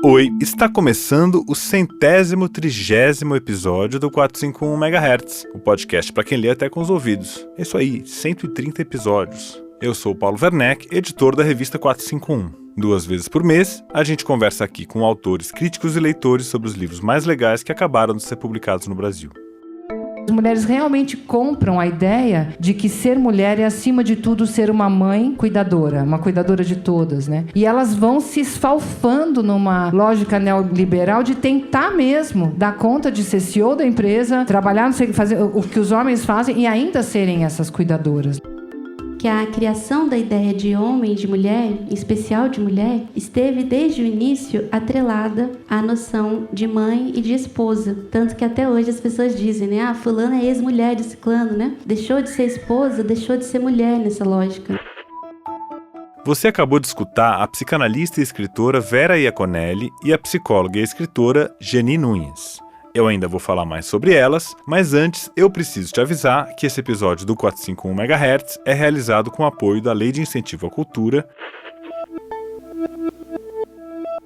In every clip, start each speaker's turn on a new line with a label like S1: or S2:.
S1: Oi, está começando o 130º episódio do 451 MHz, o podcast para quem lê até com os ouvidos. É isso aí, 130 episódios. Eu sou o Paulo Werneck, editor da revista 451. 2 vezes por mês, a gente conversa aqui com autores, críticos e leitores sobre os livros mais legais que acabaram de ser publicados no Brasil.
S2: As mulheres realmente compram a ideia de que ser mulher é, acima de tudo, ser uma mãe cuidadora, uma cuidadora de todas, né? E elas vão se esfalfando numa lógica neoliberal de tentar mesmo dar conta de ser CEO da empresa, trabalhar, fazer o que os homens fazem e ainda serem essas cuidadoras.
S3: Que a criação da ideia de homem e de mulher, em especial de mulher, esteve desde o início atrelada à noção de mãe e de esposa. Tanto que até hoje as pessoas dizem, né? Fulana é ex-mulher de ciclano, né? Deixou de ser esposa, deixou de ser mulher nessa lógica.
S1: Você acabou de escutar a psicanalista e escritora Vera Iaconelli e a psicóloga e escritora Geni Nunes. Eu ainda vou falar mais sobre elas, mas antes eu preciso te avisar que esse episódio do 451 MHz é realizado com o apoio da Lei de Incentivo à Cultura.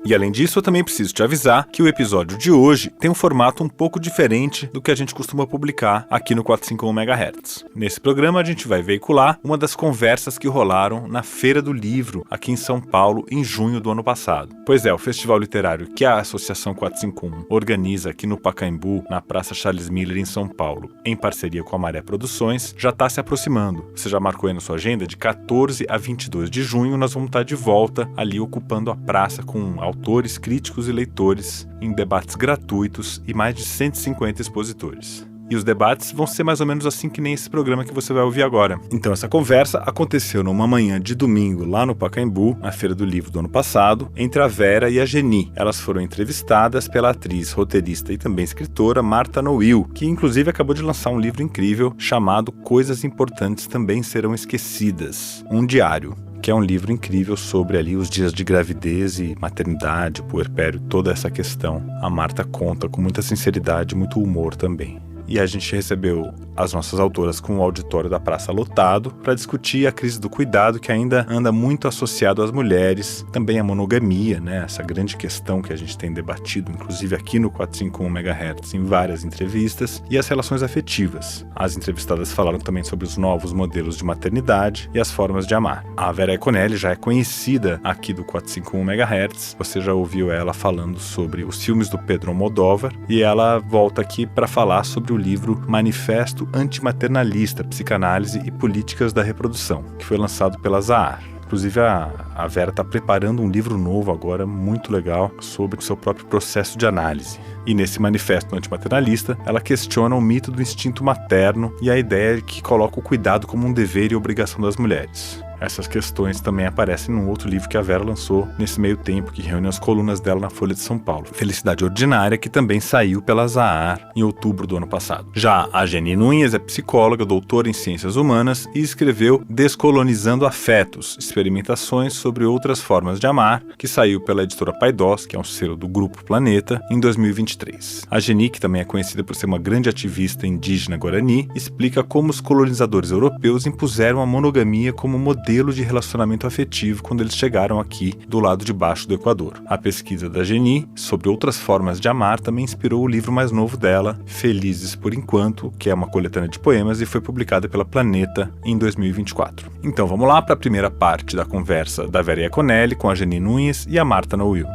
S1: E além disso, eu também preciso te avisar que o episódio de hoje tem um formato um pouco diferente do que a gente costuma publicar aqui no 451 MHz. Nesse programa a gente vai veicular uma das conversas que rolaram na Feira do Livro, aqui em São Paulo, em junho do ano passado. Pois é, o festival literário que a Associação 451 organiza aqui no Pacaembu, na Praça Charles Miller, em São Paulo, em parceria com a Maré Produções, já está se aproximando. Você já marcou aí na sua agenda? De 14 a 22 de junho nós vamos estar de volta ali ocupando a praça com autores, críticos e leitores em debates gratuitos e mais de 150 expositores. E os debates vão ser mais ou menos assim que nem esse programa que você vai ouvir agora. Então essa conversa aconteceu numa manhã de domingo lá no Pacaembu, na Feira do Livro do ano passado, entre a Vera e a Geni. Elas foram entrevistadas pela atriz, roteirista e também escritora Marta Noil, que inclusive acabou de lançar um livro incrível chamado Coisas Importantes Também Serão Esquecidas, um diário, que é um livro incrível sobre ali os dias de gravidez e maternidade, puerpério, toda essa questão. A Marta conta com muita sinceridade e muito humor também. E a gente recebeu as nossas autoras com o auditório da praça lotado para discutir a crise do cuidado que ainda anda muito associado às mulheres, também a monogamia, né? Essa grande questão que a gente tem debatido, inclusive aqui no 451 MHz, em várias entrevistas, e as relações afetivas. As entrevistadas falaram também sobre os novos modelos de maternidade e as formas de amar. A Vera Iaconelli já é conhecida aqui do 451 MHz, você já ouviu ela falando sobre os filmes do Pedro Almodóvar, e ela volta aqui para falar sobre o livro Manifesto Antimaternalista, Psicanálise e Políticas da Reprodução, que foi lançado pela Zahar. Inclusive a Vera está preparando um livro novo agora, muito legal, sobre o seu próprio processo de análise. E nesse manifesto antimaternalista, ela questiona o mito do instinto materno e a ideia que coloca o cuidado como um dever e obrigação das mulheres. Essas questões também aparecem num outro livro que a Vera lançou nesse meio tempo, que reúne as colunas dela na Folha de São Paulo, Felicidade Ordinária, que também saiu pela Zahar em outubro do ano passado. Já a Geni Nunes é psicóloga, doutora em Ciências Humanas e escreveu Descolonizando Afetos, Experimentações sobre Outras Formas de Amar, que saiu pela editora Paidós, que é um selo do Grupo Planeta, em 2023. A Geni, que também é conhecida por ser uma grande ativista indígena guarani, explica como os colonizadores europeus impuseram a monogamia como modelo de relacionamento afetivo quando eles chegaram aqui do lado de baixo do Equador. A pesquisa da Geni sobre outras formas de amar também inspirou o livro mais novo dela, Felizes por Enquanto, que é uma coletânea de poemas e foi publicada pela Planeta em 2024. Então vamos lá para a primeira parte da conversa da Vera Iaconelli com a Geni Nunes e a Marta Noil.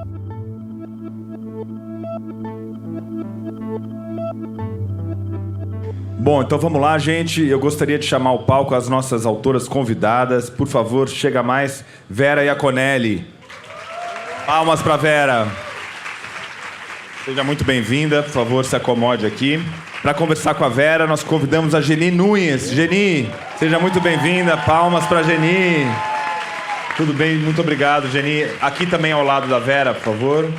S1: Bom, então vamos lá, gente. Eu gostaria de chamar ao palco as nossas autoras convidadas. Por favor, chega mais. Vera Iaconelli. Palmas para Vera. Seja muito bem-vinda. Por favor, se acomode aqui. Para conversar com a Vera, nós convidamos a Geni Nunes. Geni, seja muito bem-vinda. Palmas para Geni. Tudo bem? Muito obrigado, Geni. Aqui também ao lado da Vera, por favor.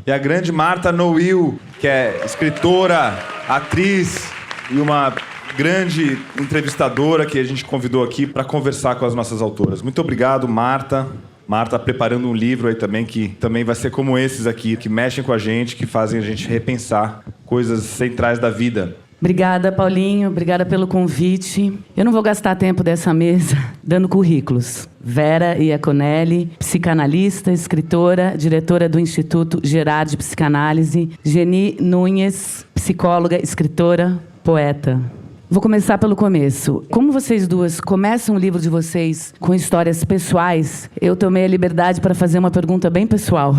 S1: E a grande Marta Noil, que é escritora, atriz e uma grande entrevistadora que a gente convidou aqui para conversar com as nossas autoras. Muito obrigado, Marta. Marta preparando um livro aí também, que também vai ser como esses aqui, que mexem com a gente, que fazem a gente repensar coisas centrais da vida.
S4: Obrigada, Paulinho. Obrigada pelo convite. Eu não vou gastar tempo dessa mesa dando currículos. Vera Iaconelli, psicanalista, escritora, diretora do Instituto Gerard de Psicanálise. Geni Nunes, psicóloga, escritora, poeta. Vou começar pelo começo. Como vocês duas começam o livro de vocês com histórias pessoais, eu tomei a liberdade para fazer uma pergunta bem pessoal.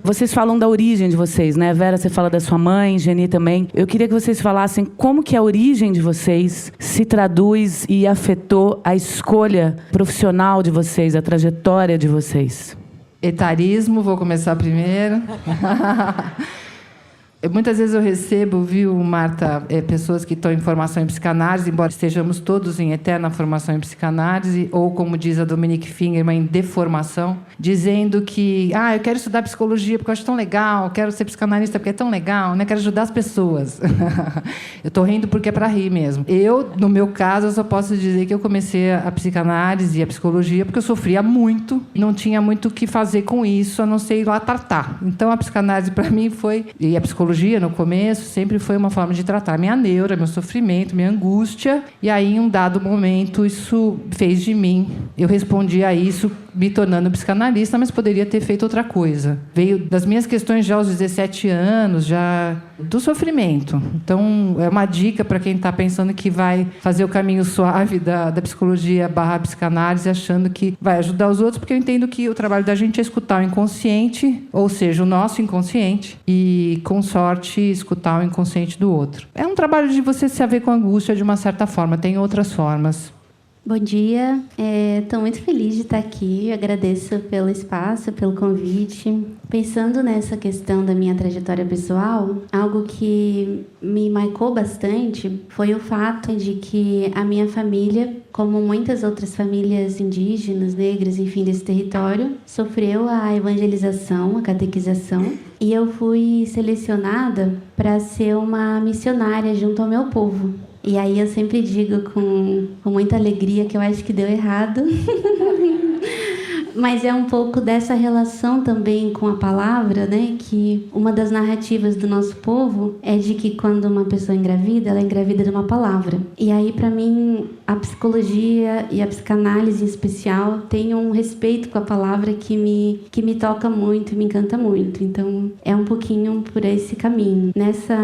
S4: Vocês falam da origem de vocês, né? Vera, você fala da sua mãe, Geni também. Eu queria que vocês falassem como que a origem de vocês se traduz e afetou a escolha profissional de vocês, a trajetória de vocês.
S2: Etarismo, vou começar primeiro. Muitas vezes eu recebo, viu, Marta, pessoas que estão em formação em psicanálise, embora estejamos todos em eterna formação em psicanálise, ou, como diz a Dominique Fingerman, em deformação, dizendo que, eu quero estudar psicologia porque eu acho tão legal, quero ser psicanalista porque é tão legal, né? Quero ajudar as pessoas. Eu estou rindo porque é para rir mesmo. Eu, no meu caso, eu só posso dizer que eu comecei a psicanálise e a psicologia porque eu sofria muito, não tinha muito o que fazer com isso, a não ser ir lá tratar. Então, a psicanálise, para mim, foi... E a psicologia, no começo, sempre foi uma forma de tratar minha neura, meu sofrimento, minha angústia. E aí, em um dado momento, isso fez de mim. Eu respondi a isso me tornando psicanalista, mas poderia ter feito outra coisa. Veio das minhas questões já aos 17 anos, já do sofrimento. Então, é uma dica para quem está pensando que vai fazer o caminho suave da psicologia / psicanálise, achando que vai ajudar os outros, porque eu entendo que o trabalho da gente é escutar o inconsciente, ou seja, o nosso inconsciente, e, com sorte, escutar o inconsciente do outro. É um trabalho de você se haver com angústia de uma certa forma, tem outras formas.
S3: Bom dia, estou muito feliz de estar aqui, eu agradeço pelo espaço, pelo convite. Pensando nessa questão da minha trajetória pessoal, algo que me marcou bastante foi o fato de que a minha família, como muitas outras famílias indígenas, negras, enfim, desse território, sofreu a evangelização, a catequização, e eu fui selecionada para ser uma missionária junto ao meu povo. E aí eu sempre digo com muita alegria que eu acho que deu errado. Mas é um pouco dessa relação também com a palavra, né? Que uma das narrativas do nosso povo é de que quando uma pessoa engravida, ela é engravida de uma palavra. E aí, para mim, a psicologia e a psicanálise em especial tem um respeito com a palavra que me toca muito e me encanta muito. Então, é um pouquinho por esse caminho. Nessa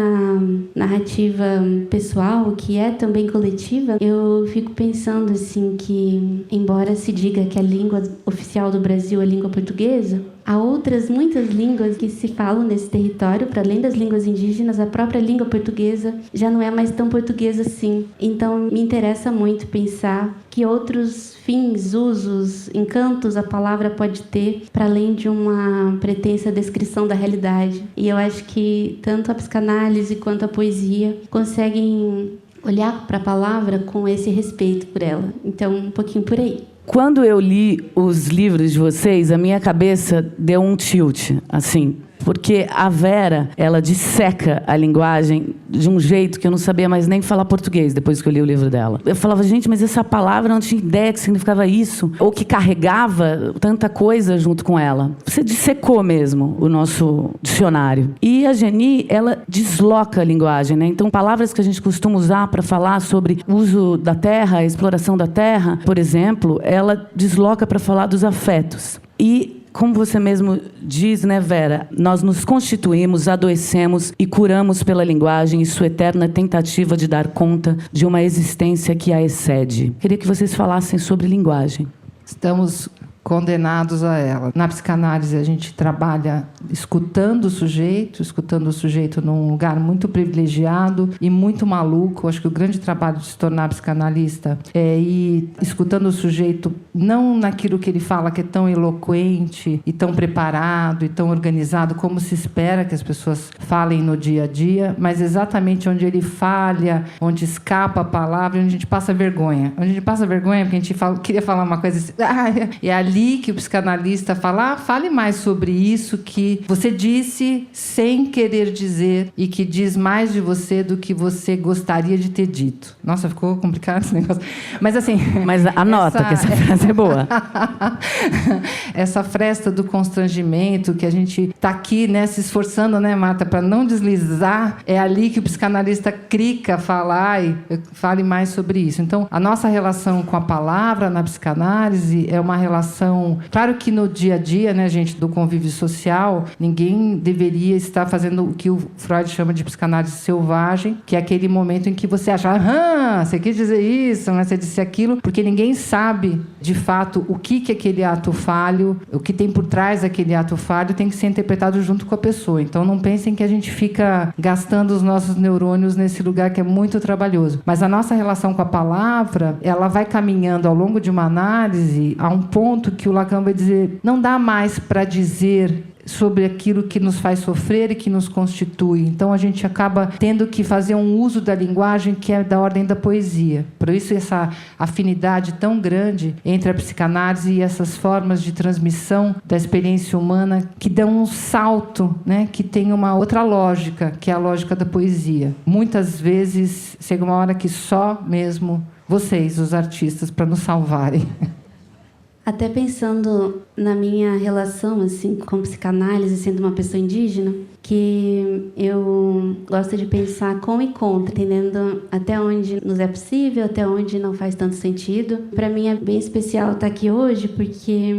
S3: narrativa pessoal, que é também coletiva, eu fico pensando assim que, embora se diga que a língua oficial do Brasil é a língua portuguesa, há outras muitas línguas que se falam nesse território, para além das línguas indígenas, a própria língua portuguesa já não é mais tão portuguesa assim. Então, me interessa muito pensar que outros fins, usos, encantos a palavra pode ter para além de uma pretensa descrição da realidade. E eu acho que tanto a psicanálise quanto a poesia conseguem olhar para a palavra com esse respeito por ela. Então, um pouquinho por aí.
S4: Quando eu li os livros de vocês, a minha cabeça deu um tilt, assim. Porque a Vera, ela disseca a linguagem de um jeito que eu não sabia mais nem falar português depois que eu li o livro dela. Eu falava, gente, mas essa palavra eu não tinha ideia que significava isso, ou que carregava tanta coisa junto com ela. Você dissecou mesmo o nosso dicionário. E a Geni, ela desloca a linguagem, né? Então, palavras que a gente costuma usar para falar sobre o uso da terra, a exploração da terra, por exemplo, ela desloca para falar dos afetos. E como você mesmo diz, né, Vera? Nós nos constituímos, adoecemos e curamos pela linguagem e sua eterna tentativa de dar conta de uma existência que a excede. Queria que vocês falassem sobre linguagem.
S2: Estamos condenados a ela. Na psicanálise, a gente trabalha escutando o sujeito num lugar muito privilegiado e muito maluco. Acho que o grande trabalho de se tornar psicanalista é ir escutando o sujeito, não naquilo que ele fala, que é tão eloquente e tão preparado e tão organizado como se espera que as pessoas falem no dia a dia, mas exatamente onde ele falha, onde escapa a palavra, onde a gente passa vergonha. Onde a gente passa vergonha porque a gente queria falar uma coisa assim, e ali ali que o psicanalista fala, fale mais sobre isso que você disse sem querer dizer e que diz mais de você do que você gostaria de ter dito. Nossa, ficou complicado esse negócio. Mas assim...
S4: Mas anota que essa frase é boa.
S2: Essa fresta do constrangimento que a gente está aqui, né, se esforçando, né, Marta, para não deslizar, é ali que o psicanalista clica, fale mais sobre isso. Então, a nossa relação com a palavra na psicanálise é uma relação... Claro que no dia a dia, né, gente, do convívio social, ninguém deveria estar fazendo o que o Freud chama de psicanálise selvagem, que é aquele momento em que você acha, você quis dizer isso, né, você disse aquilo, porque ninguém sabe, de fato, o que aquele ato falho, o que tem por trás daquele ato falho tem que ser interpretado junto com a pessoa. Então, não pensem que a gente fica gastando os nossos neurônios nesse lugar que é muito trabalhoso. Mas a nossa relação com a palavra, ela vai caminhando ao longo de uma análise a um ponto que o Lacan vai dizer, não dá mais para dizer sobre aquilo que nos faz sofrer e que nos constitui. Então, a gente acaba tendo que fazer um uso da linguagem que é da ordem da poesia. Por isso, essa afinidade tão grande entre a psicanálise e essas formas de transmissão da experiência humana que dão um salto, né, que tem uma outra lógica, que é a lógica da poesia. Muitas vezes, chega uma hora que só mesmo vocês, os artistas, para nos salvarem.
S3: Até pensando na minha relação assim com psicanálise, sendo uma pessoa indígena, que eu gosto de pensar com e contra, entendendo até onde nos é possível, até onde não faz tanto sentido. Para mim é bem especial estar aqui hoje, porque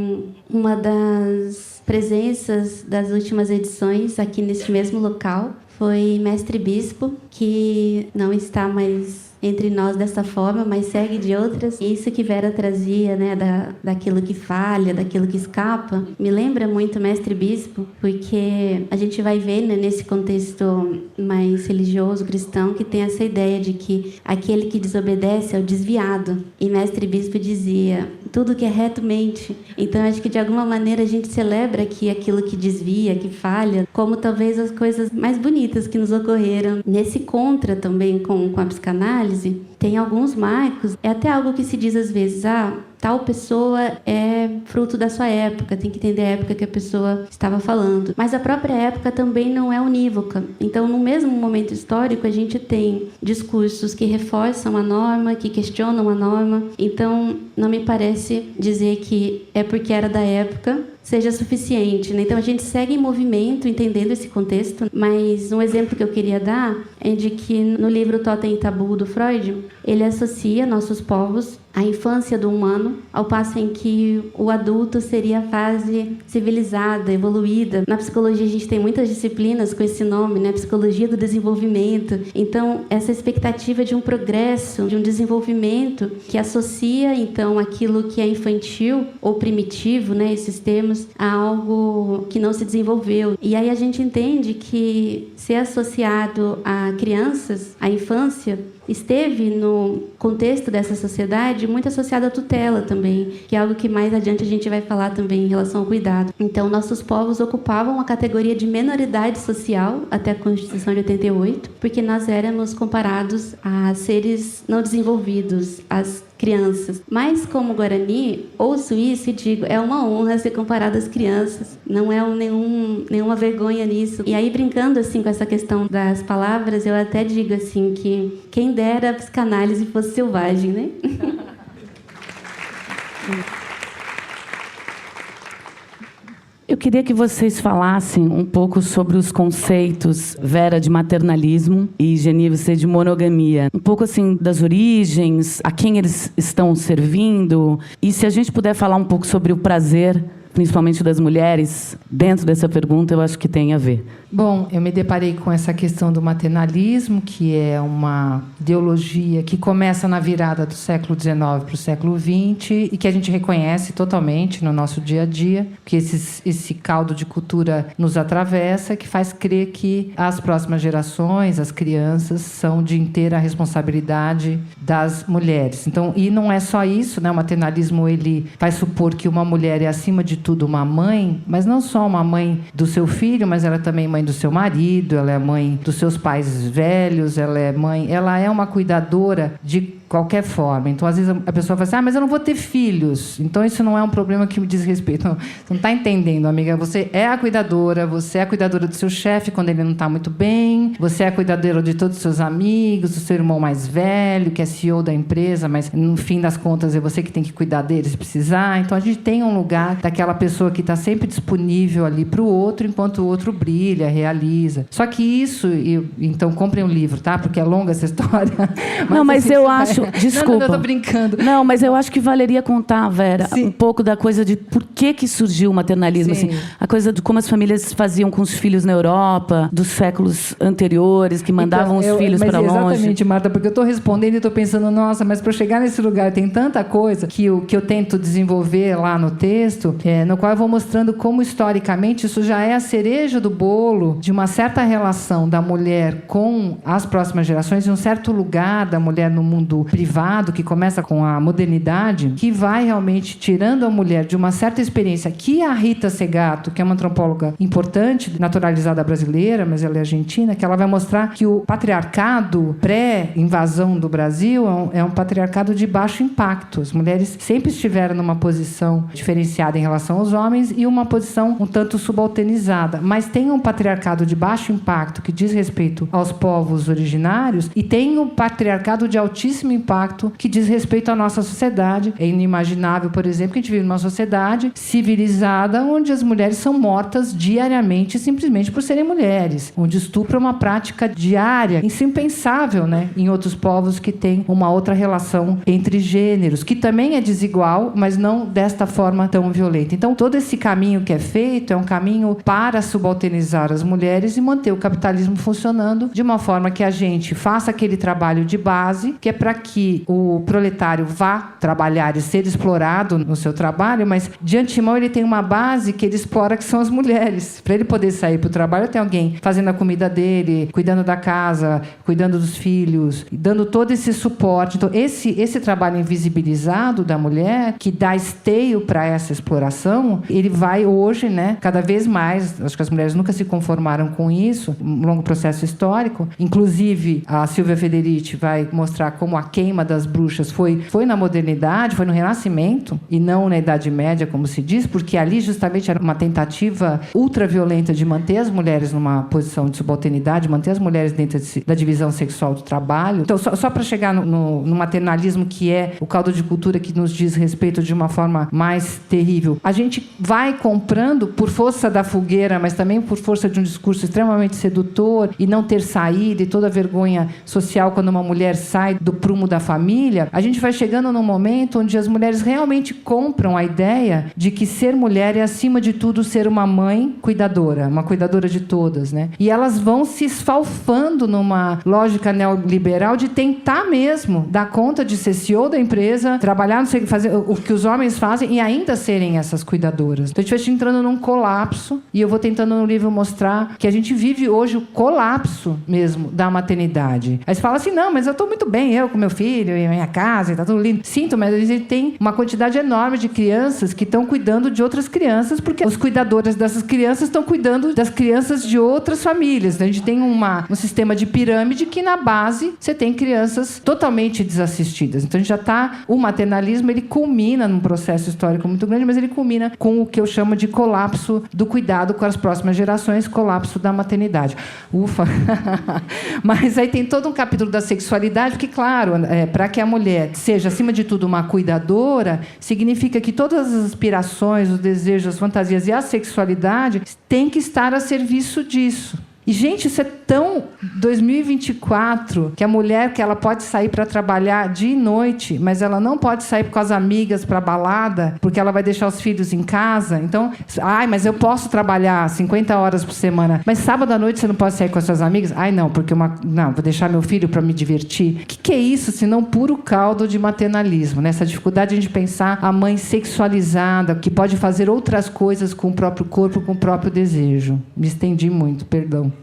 S3: uma das presenças das últimas edições aqui neste mesmo local foi Mestre Bispo, que não está mais entre nós dessa forma, mas segue de outras. Isso que Vera trazia, né, daquilo que falha, daquilo que escapa, me lembra muito Mestre Bispo, porque a gente vai ver, né, nesse contexto mais religioso, cristão, que tem essa ideia de que aquele que desobedece é o desviado. E Mestre Bispo dizia, tudo que é reto mente. Então, acho que de alguma maneira a gente celebra aqui aquilo que desvia, que falha, como talvez as coisas mais bonitas que nos ocorreram. Nesse contra também com a psicanálise, tem alguns marcos, é até algo que se diz às vezes, tal pessoa é fruto da sua época, tem que entender a época que a pessoa estava falando. Mas a própria época também não é unívoca. Então, no mesmo momento histórico, a gente tem discursos que reforçam a norma, que questionam a norma. Então, não me parece dizer que é porque era da época seja suficiente, né? Então, a gente segue em movimento, entendendo esse contexto, mas um exemplo que eu queria dar é de que no livro Totem e Tabu, do Freud, ele associa nossos povos à infância do humano, ao passo em que o adulto seria a fase civilizada, evoluída. Na psicologia, a gente tem muitas disciplinas com esse nome, né? Psicologia do desenvolvimento. Então, essa expectativa de um progresso, de um desenvolvimento que associa, então, aquilo que é infantil ou primitivo, né? Esses termos, a algo que não se desenvolveu. E aí a gente entende que ser associado a crianças, à infância, esteve no contexto dessa sociedade muito associado à tutela também, que é algo que mais adiante a gente vai falar também em relação ao cuidado. Então, nossos povos ocupavam a categoria de menoridade social até a Constituição de 88, porque nós éramos comparados a seres não desenvolvidos, as crianças. Mas, como Guarani, ouço isso e digo, é uma honra ser comparado às crianças. Não é nenhuma vergonha nisso. E aí, brincando assim com essa questão das palavras, eu até digo assim que quem dera a psicanálise fosse selvagem, né?
S4: Eu queria que vocês falassem um pouco sobre os conceitos, Vera, de maternalismo e Geni, você de monogamia. Um pouco assim das origens, a quem eles estão servindo. E se a gente puder falar um pouco sobre o prazer, principalmente das mulheres, dentro dessa pergunta, eu acho que tem a ver.
S2: Bom, eu me deparei com essa questão do maternalismo, que é uma ideologia que começa na virada do século XIX para o século XX e que a gente reconhece totalmente no nosso dia a dia, que esse caldo de cultura nos atravessa, que faz crer que as próximas gerações, as crianças, são de inteira responsabilidade das mulheres. Então, e não é só isso, né? O maternalismo, ele vai supor que uma mulher é, acima de tudo, uma mãe, mas não só uma mãe do seu filho, mas ela também é mãe do seu marido, ela é mãe dos seus pais velhos, ela é uma cuidadora de qualquer forma. Então, às vezes, a pessoa fala assim, mas eu não vou ter filhos. Então, isso não é um problema que me diz respeito. Não, você não está entendendo, amiga. Você é a cuidadora do seu chefe quando ele não está muito bem, você é a cuidadora de todos os seus amigos, do seu irmão mais velho, que é CEO da empresa, mas, no fim das contas, é você que tem que cuidar dele se precisar. Então, a gente tem um lugar daquela pessoa que está sempre disponível ali para o outro, enquanto o outro brilha, realiza. Só que isso... Então, comprem um livro, tá? Porque é longa essa história.
S4: Mas eu acho... Desculpa.
S2: Não, eu tô brincando.
S4: Não, mas eu acho que valeria contar, Vera, um pouco da coisa de por que surgiu o maternalismo. Assim, a coisa de como as famílias faziam com os filhos na Europa, dos séculos anteriores, que mandavam os filhos para longe.
S2: Exatamente, Marta, porque eu estou respondendo e estou pensando, nossa, mas para chegar nesse lugar tem tanta coisa que eu tento desenvolver lá no texto, no qual eu vou mostrando como, historicamente, isso já é a cereja do bolo de uma certa relação da mulher com as próximas gerações, e um certo lugar da mulher no mundo privado, que começa com a modernidade, que vai realmente tirando a mulher de uma certa experiência que a Rita Segato, que é uma antropóloga importante, naturalizada brasileira, mas ela é argentina, que ela vai mostrar que o patriarcado pré-invasão do Brasil é um patriarcado de baixo impacto. As mulheres sempre estiveram numa posição diferenciada em relação aos homens e uma posição um tanto subalternizada, mas tem um patriarcado de baixo impacto que diz respeito aos povos originários e tem um patriarcado de altíssimo impacto que diz respeito à nossa sociedade. É inimaginável, por exemplo, que a gente vive numa sociedade civilizada onde as mulheres são mortas diariamente simplesmente por serem mulheres, onde estupro é uma prática diária, isso é impensável, né? Em outros povos que têm uma outra relação entre gêneros, que também é desigual, mas não desta forma tão violenta. Então, todo esse caminho que é feito é um caminho para subalternizar as mulheres e manter o capitalismo funcionando de uma forma que a gente faça aquele trabalho de base, que é para que o proletário vá trabalhar e ser explorado no seu trabalho, mas de antemão ele tem uma base que ele explora, que são as mulheres. Para ele poder sair para o trabalho, tem alguém fazendo a comida dele, cuidando da casa, cuidando dos filhos, dando todo esse suporte. Então, esse trabalho invisibilizado da mulher, que dá esteio para essa exploração, ele vai hoje, né, cada vez mais, acho que as mulheres nunca se conformaram com isso, um longo processo histórico. Inclusive, a Silvia Federici vai mostrar como a queima das bruxas foi na modernidade, foi no Renascimento, e não na Idade Média, como se diz, porque ali justamente era uma tentativa ultraviolenta de manter as mulheres numa posição de subalternidade, manter as mulheres dentro da divisão sexual do trabalho. Então, só para chegar no maternalismo, que é o caldo de cultura que nos diz respeito de uma forma mais terrível, a gente vai comprando por força da fogueira, mas também por força de um discurso extremamente sedutor e não ter saída e toda a vergonha social quando uma mulher sai do prumo da família. A gente vai chegando num momento onde as mulheres realmente compram a ideia de que ser mulher é, acima de tudo, ser uma mãe cuidadora, uma cuidadora de todas, né? E elas vão se esfalfando numa lógica neoliberal de tentar mesmo dar conta de ser CEO da empresa, trabalhar, não sei, fazer o que os homens fazem e ainda serem essas cuidadoras. Então a gente vai entrando num colapso, e eu vou tentando no livro mostrar que a gente vive hoje o colapso mesmo da maternidade. Aí você fala assim, não, mas eu estou muito bem, eu com meu filho e minha casa, e tá tudo lindo. Sinto, mas a gente tem uma quantidade enorme de crianças que estão cuidando de outras crianças, porque os cuidadores dessas crianças estão cuidando das crianças de outras famílias. A gente tem um sistema de pirâmide que, na base, você tem crianças totalmente desassistidas. Então, a gente já está... O maternalismo, ele culmina num processo histórico muito grande, mas ele culmina com o que eu chamo de colapso do cuidado com as próximas gerações, colapso da maternidade. Ufa! Mas aí tem todo um capítulo da sexualidade, porque, claro, para que a mulher seja, acima de tudo, uma cuidadora, significa que todas as aspirações, os desejos, as fantasias e a sexualidade têm que estar a serviço disso. E, gente, isso é tão 2024, que a mulher, que ela pode sair para trabalhar dia e noite, mas ela não pode sair com as amigas para balada, porque ela vai deixar os filhos em casa. Então, mas eu posso trabalhar 50 horas por semana, mas sábado à noite você não pode sair com as suas amigas? Não, porque não, vou deixar meu filho para me divertir. O que é isso, senão puro caldo de maternalismo, né? Essa dificuldade de pensar a mãe sexualizada, que pode fazer outras coisas com o próprio corpo, com o próprio desejo. Me estendi muito, perdão.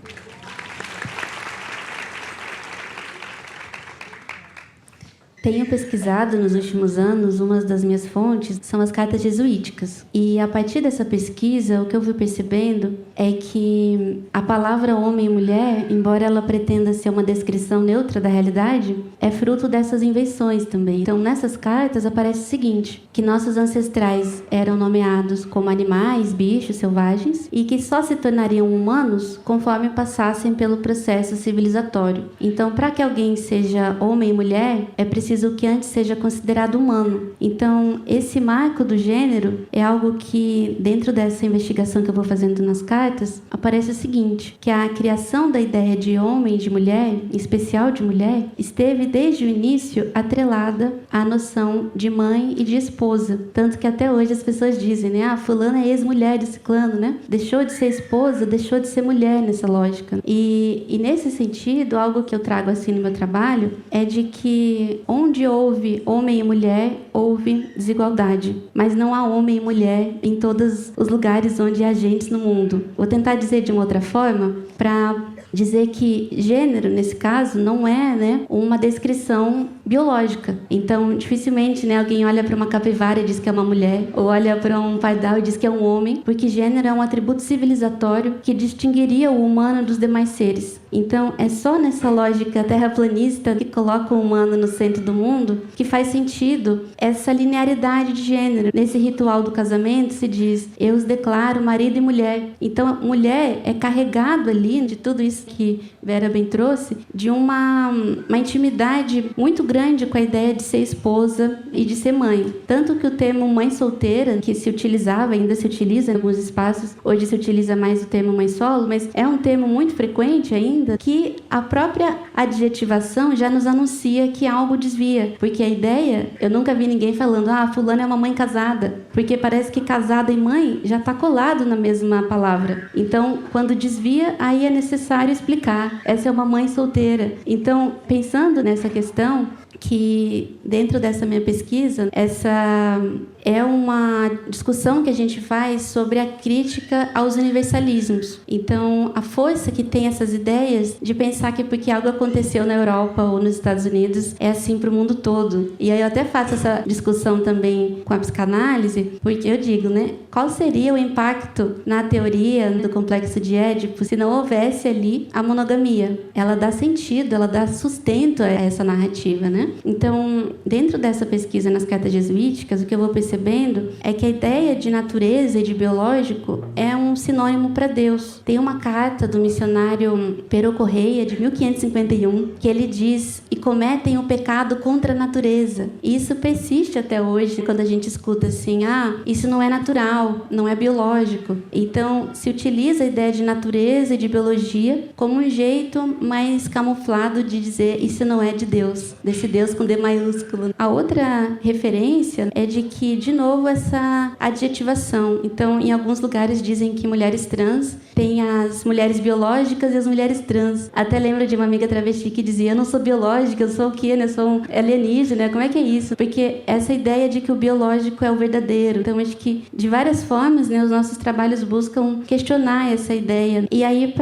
S3: Tenho pesquisado nos últimos anos, uma das minhas fontes são as cartas jesuíticas. E a partir dessa pesquisa, o que eu fui percebendo é que a palavra homem e mulher, embora ela pretenda ser uma descrição neutra da realidade, é fruto dessas invenções também. Então, nessas cartas aparece o seguinte, que nossos ancestrais eram nomeados como animais, bichos, selvagens, e que só se tornariam humanos conforme passassem pelo processo civilizatório. Então, para que alguém seja homem e mulher, é preciso que antes seja considerado humano. Então, esse marco do gênero é algo que, dentro dessa investigação que eu vou fazendo nas cartas, aparece o seguinte, que a criação da ideia de homem e de mulher, em especial de mulher, esteve desde o início atrelada à noção de mãe e de esposa. Tanto que até hoje as pessoas dizem, né? Ah, fulana é ex-mulher de ciclano, né? Deixou de ser esposa, deixou de ser mulher nessa lógica. E nesse sentido, algo que eu trago assim no meu trabalho é de que onde houve homem e mulher, houve desigualdade. Mas não há homem e mulher em todos os lugares onde há agentes no mundo. Vou tentar dizer de uma outra forma para dizer que gênero, nesse caso, não é, né, uma descrição biológica. Então, dificilmente, né, alguém olha para uma capivara e diz que é uma mulher, ou olha para um pardal e diz que é um homem, porque gênero é um atributo civilizatório que distinguiria o humano dos demais seres. Então, é só nessa lógica terraplanista que coloca o humano no centro do mundo que faz sentido essa linearidade de gênero. Nesse ritual do casamento se diz, eu os declaro marido e mulher. Então, mulher é carregado ali de tudo isso que Vera bem trouxe, de uma intimidade muito grande com a ideia de ser esposa e de ser mãe. Tanto que o termo mãe solteira, que se utilizava, ainda se utiliza em alguns espaços, hoje se utiliza mais o termo mãe solo, mas é um termo muito frequente ainda, que a própria adjetivação já nos anuncia que algo desvia. Porque a ideia, eu nunca vi ninguém falando, fulana é uma mãe casada, porque parece que casada e mãe já está colado na mesma palavra. Então, quando desvia, aí é necessário explicar. Essa é uma mãe solteira. Então, pensando nessa questão, que dentro dessa minha pesquisa, essa é uma discussão que a gente faz sobre a crítica aos universalismos. Então, a força que tem essas ideias de pensar que porque algo aconteceu na Europa ou nos Estados Unidos, é assim para o mundo todo. E aí eu até faço essa discussão também com a psicanálise, porque eu digo, né, qual seria o impacto na teoria do complexo de Édipo se não houvesse ali a monogamia? Ela dá sentido, ela dá sustento a essa narrativa, né? Então, dentro dessa pesquisa nas cartas jesuíticas, o que eu vou percebendo é que a ideia de natureza e de biológico é um sinônimo para Deus. Tem uma carta do missionário Pero Correia, de 1551, que ele diz, e cometem o pecado contra a natureza. E isso persiste até hoje, quando a gente escuta assim, isso não é natural, não é biológico. Então, se utiliza a ideia de natureza e de biologia como um jeito mais camuflado de dizer isso não é de Deus, desse Deus com D maiúsculo. A outra referência é de que, de novo, essa adjetivação. Então, em alguns lugares dizem que mulheres trans têm as mulheres biológicas e as mulheres trans. Até lembro de uma amiga travesti que dizia, eu não sou biológica, eu sou o quê, né? Eu sou um alienígena, como é que é isso? Porque essa ideia de que o biológico é o verdadeiro. Então, acho que, de várias formas, né, os nossos trabalhos buscam questionar essa ideia. E aí,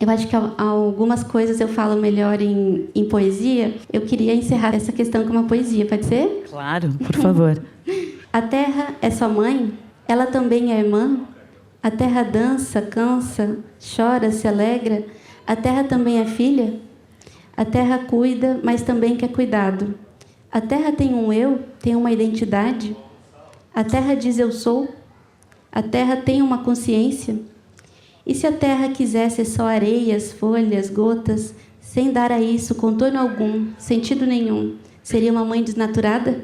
S3: eu acho que algumas coisas eu falo melhor em poesia. Eu queria encerrar essa questão com uma poesia, pode ser?
S4: Claro, por favor.
S3: A terra é sua mãe? Ela também é irmã? A terra dança, cansa, chora, se alegra? A terra também é filha? A terra cuida, mas também quer cuidado. A terra tem um eu, tem uma identidade? A terra diz eu sou? A terra tem uma consciência? E se a terra quisesse só areias, folhas, gotas, sem dar a isso contorno algum, sentido nenhum, seria uma mãe desnaturada?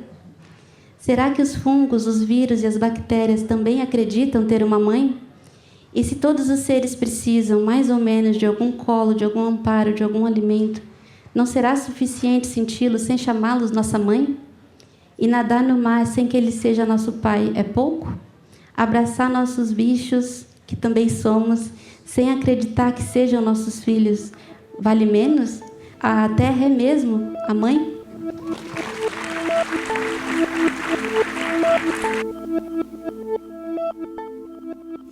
S3: Será que os fungos, os vírus e as bactérias também acreditam ter uma mãe? E se todos os seres precisam, mais ou menos, de algum colo, de algum amparo, de algum alimento, não será suficiente senti-los sem chamá-los nossa mãe? E nadar no mar sem que ele seja nosso pai é pouco? Abraçar nossos bichos, que também somos, sem acreditar que sejam nossos filhos, vale menos? A terra é mesmo a mãe?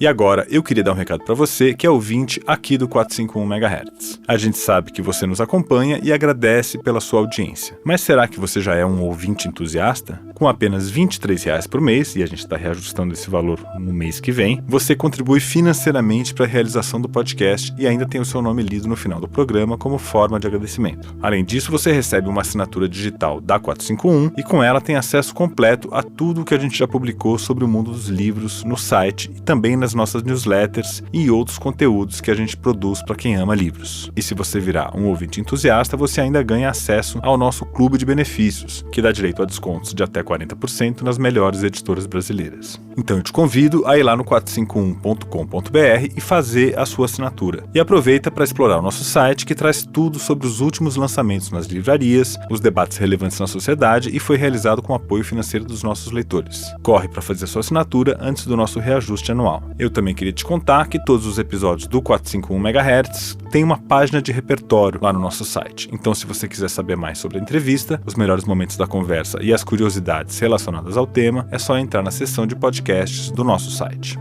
S1: E agora, eu queria dar um recado para você que é ouvinte aqui do 451 MHz. A gente sabe que você nos acompanha e agradece pela sua audiência. Mas será que você já é um ouvinte entusiasta? Com apenas R$ 23,00 por mês, e a gente está reajustando esse valor no mês que vem, você contribui financeiramente para a realização do podcast e ainda tem o seu nome lido no final do programa como forma de agradecimento. Além disso, você recebe uma assinatura digital da 451 e com ela tem acesso completo a tudo que a gente já publicou sobre o mundo dos livros no site e também nas nossas newsletters e outros conteúdos que a gente produz para quem ama livros. E se você virar um ouvinte entusiasta, você ainda ganha acesso ao nosso clube de benefícios, que dá direito a descontos de até 40% nas melhores editoras brasileiras. Então eu te convido a ir lá no 451.com.br e fazer a sua assinatura. E aproveita para explorar o nosso site, que traz tudo sobre os últimos lançamentos nas livrarias, os debates relevantes na sociedade e foi realizado com o apoio financeiro dos nossos leitores. Corre para fazer a sua assinatura antes do nosso reajuste anual. Eu também queria te contar que todos os episódios do 451 MHz têm uma página de repertório lá no nosso site. Então, se você quiser saber mais sobre a entrevista, os melhores momentos da conversa e as curiosidades relacionadas ao tema, é só entrar na seção de podcasts do nosso site.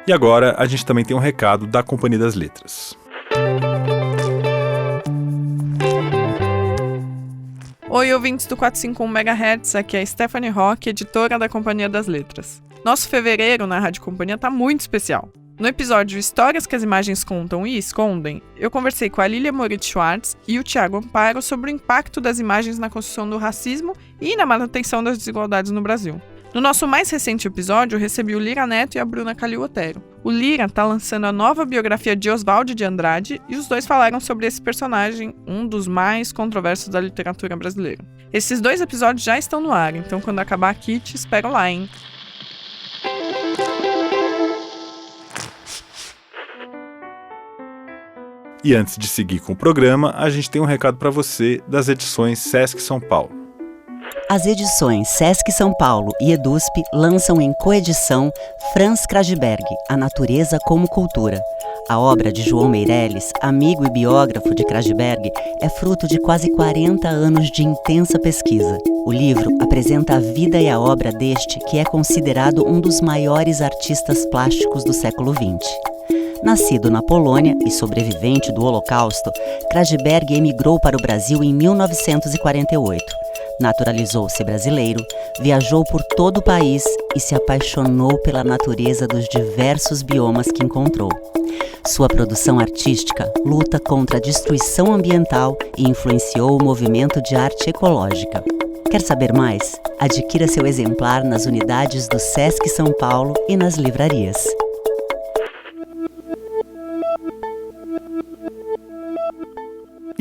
S1: E agora, a gente também tem um recado da Companhia das Letras.
S5: Oi, ouvintes do 451 MHz, aqui é a Stephanie Roque, editora da Companhia das Letras. Nosso fevereiro na Rádio Companhia tá muito especial. No episódio Histórias que as Imagens Contam e Escondem, eu conversei com a Lilia Moritz Schwartz e o Thiago Amparo sobre o impacto das imagens na construção do racismo e na manutenção das desigualdades no Brasil. No nosso mais recente episódio, eu recebi o Lira Neto e a Bruna Calil Otero. O Lira está lançando a nova biografia de Oswald de Andrade e os dois falaram sobre esse personagem, um dos mais controversos da literatura brasileira. Esses 2 episódios já estão no ar, então quando acabar aqui, te espero lá, hein?
S1: E antes de seguir com o programa, a gente tem um recado para você das edições Sesc São Paulo.
S6: As edições Sesc São Paulo e Edusp lançam em coedição Franz Krajberg, A Natureza como Cultura. A obra de João Meirelles, amigo e biógrafo de Krajberg, é fruto de quase 40 anos de intensa pesquisa. O livro apresenta a vida e a obra deste que é considerado um dos maiores artistas plásticos do século XX. Nascido na Polônia e sobrevivente do Holocausto, Krajberg emigrou para o Brasil em 1948. Naturalizou-se brasileiro, viajou por todo o país e se apaixonou pela natureza dos diversos biomas que encontrou. Sua produção artística luta contra a destruição ambiental e influenciou o movimento de arte ecológica. Quer saber mais? Adquira seu exemplar nas unidades do Sesc São Paulo e nas livrarias.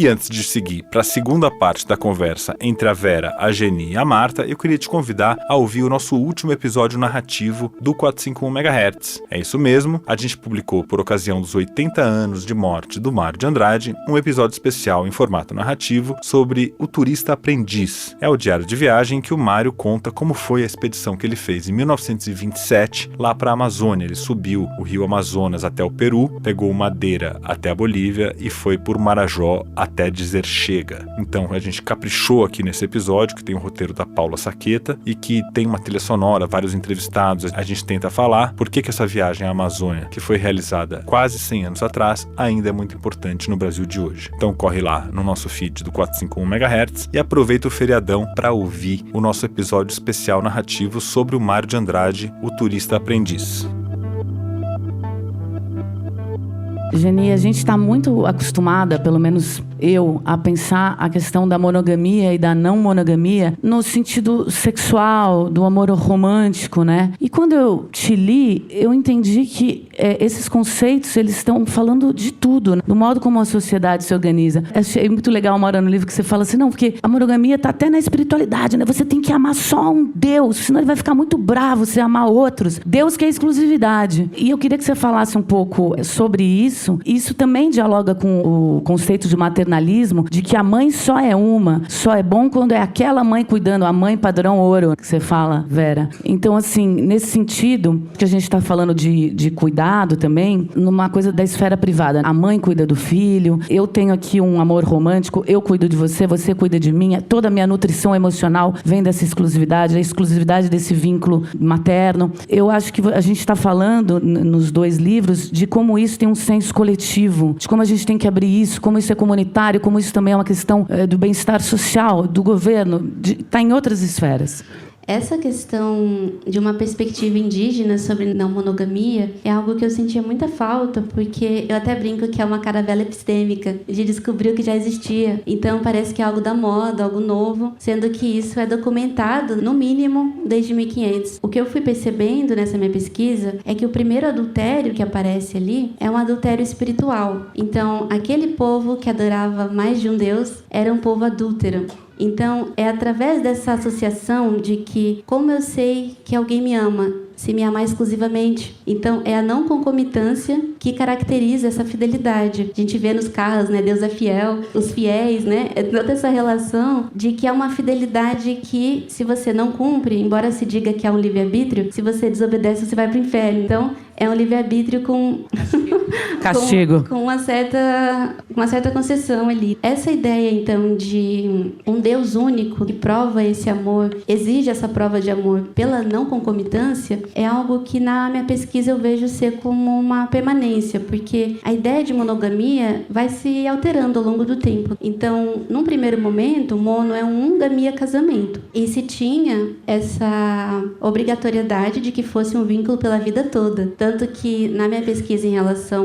S1: E antes de seguir para a segunda parte da conversa entre a Vera, a Geni e a Marta, eu queria te convidar a ouvir o nosso último episódio narrativo do 451 MHz. É isso mesmo, a gente publicou por ocasião dos 80 anos de morte do Mário de Andrade, um episódio especial em formato narrativo sobre o turista aprendiz. É o diário de viagem que o Mário conta como foi a expedição que ele fez em 1927 lá para a Amazônia. Ele subiu o rio Amazonas até o Peru, pegou Madeira até a Bolívia e foi por Marajó até dizer chega. Então a gente caprichou aqui nesse episódio, que tem o roteiro da Paula Saqueta e que tem uma trilha sonora, vários entrevistados. A gente tenta falar por que essa viagem à Amazônia, que foi realizada quase 100 anos atrás, ainda é muito importante no Brasil de hoje. Então corre lá no nosso feed do 451 MHz e aproveita o feriadão para ouvir o nosso episódio especial narrativo sobre o Mário de Andrade, o turista aprendiz.
S4: Geni, a gente está muito acostumada, pelo menos eu, a pensar a questão da monogamia e da não monogamia no sentido sexual, do amor romântico, né? E quando eu te li, eu entendi que esses conceitos, eles estão falando de tudo, né? Do modo como a sociedade se organiza. Achei muito legal uma hora no livro que você fala assim, não, porque a monogamia está até na espiritualidade, né? Você tem que amar só um Deus, senão ele vai ficar muito bravo se amar outros. Deus quer exclusividade. E eu queria que você falasse um pouco sobre isso. Isso também dialoga com o conceito de maternidade paternalismo de que a mãe só é uma, só é bom quando é aquela mãe cuidando, a mãe padrão ouro, que você fala, Vera. Então, assim, nesse sentido, que a gente está falando de cuidado também, numa coisa da esfera privada. A mãe cuida do filho, eu tenho aqui um amor romântico, eu cuido de você, você cuida de mim, toda a minha nutrição emocional vem dessa exclusividade, a exclusividade desse vínculo materno. Eu acho que a gente está falando, nos 2 livros, de como isso tem um senso coletivo, de como a gente tem que abrir isso, como isso é comunitário, como isso também é uma questão do bem-estar social, do governo, está em outras esferas.
S3: Essa questão de uma perspectiva indígena sobre não monogamia é algo que eu sentia muita falta, porque eu até brinco que é uma caravela epistêmica de descobrir o que já existia. Então parece que é algo da moda, algo novo, sendo que isso é documentado, no mínimo, desde 1500. O que eu fui percebendo nessa minha pesquisa é que o primeiro adultério que aparece ali é um adultério espiritual. Então, aquele povo que adorava mais de um deus era um povo adúltero. Então, é através dessa associação de que, como eu sei que alguém me ama, se me amar exclusivamente. Então, é a não concomitância que caracteriza essa fidelidade. A gente vê nos carros, né? Deus é fiel, os fiéis, né? É toda essa relação de que é uma fidelidade que, se você não cumpre, embora se diga que é um livre-arbítrio, se você desobedece, você vai para o inferno. Então, é um livre-arbítrio com...
S4: Castigo.
S3: com uma certa concessão ali. Essa ideia, então, de um Deus único que prova esse amor, exige essa prova de amor pela não concomitância, é algo que na minha pesquisa eu vejo ser como uma permanência, porque a ideia de monogamia vai se alterando ao longo do tempo. Então, num primeiro momento, mono é um gamia casamento. E se tinha essa obrigatoriedade de que fosse um vínculo pela vida toda. Tanto que, na minha pesquisa em relação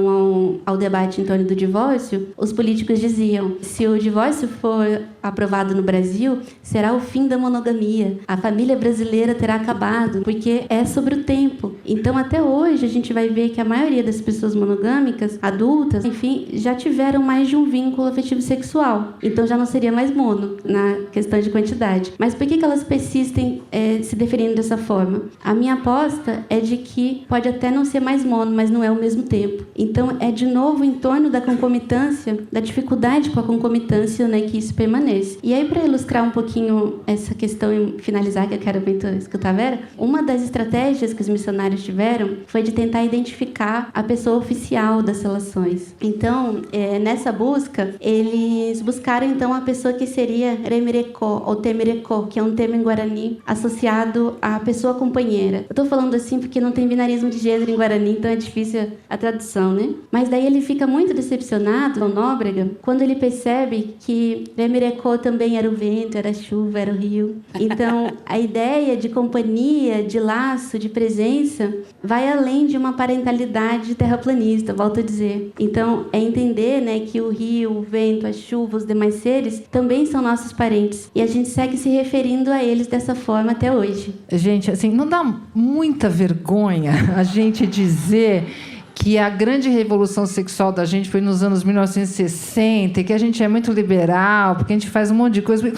S3: ao debate em torno do divórcio, os políticos diziam: se o divórcio for aprovado no Brasil, será o fim da monogamia. A família brasileira terá acabado, porque é sobre o tempo. Então, até hoje, a gente vai ver que a maioria das pessoas monogâmicas, adultas, enfim, já tiveram mais de um vínculo afetivo sexual. Então, já não seria mais mono, na questão de quantidade. Mas por que elas persistem se definindo dessa forma? A minha aposta é de que pode até não ser mais mono, mas não é ao mesmo tempo. Então, é de novo em torno da concomitância, da dificuldade com a concomitância, né, que isso permanece. E aí, para ilustrar um pouquinho essa questão e finalizar, que eu quero muito escutar a Vera, uma das estratégias que os missionários tiveram foi de tentar identificar a pessoa oficial das relações. Então, nessa busca, eles buscaram então a pessoa que seria Remerecó ou Temerecó, que é um termo em Guarani associado à pessoa companheira. Eu tô falando assim porque não tem binarismo de gênero em Guarani, então é difícil a tradução, né? Mas daí ele fica muito decepcionado, o Nóbrega, quando ele percebe que Remerecó também era o vento, era a chuva, era o rio. Então, a ideia de companhia, de laço, de presença, vai além de uma parentalidade terraplanista, volto a dizer. Então, é entender, né, que o rio, o vento, a chuva, os demais seres também são nossos parentes. E a gente segue se referindo a eles dessa forma até hoje.
S2: Gente, assim, não dá muita vergonha a gente dizer que a grande revolução sexual da gente foi nos anos 1960, e que a gente é muito liberal, porque a gente faz um monte de coisa.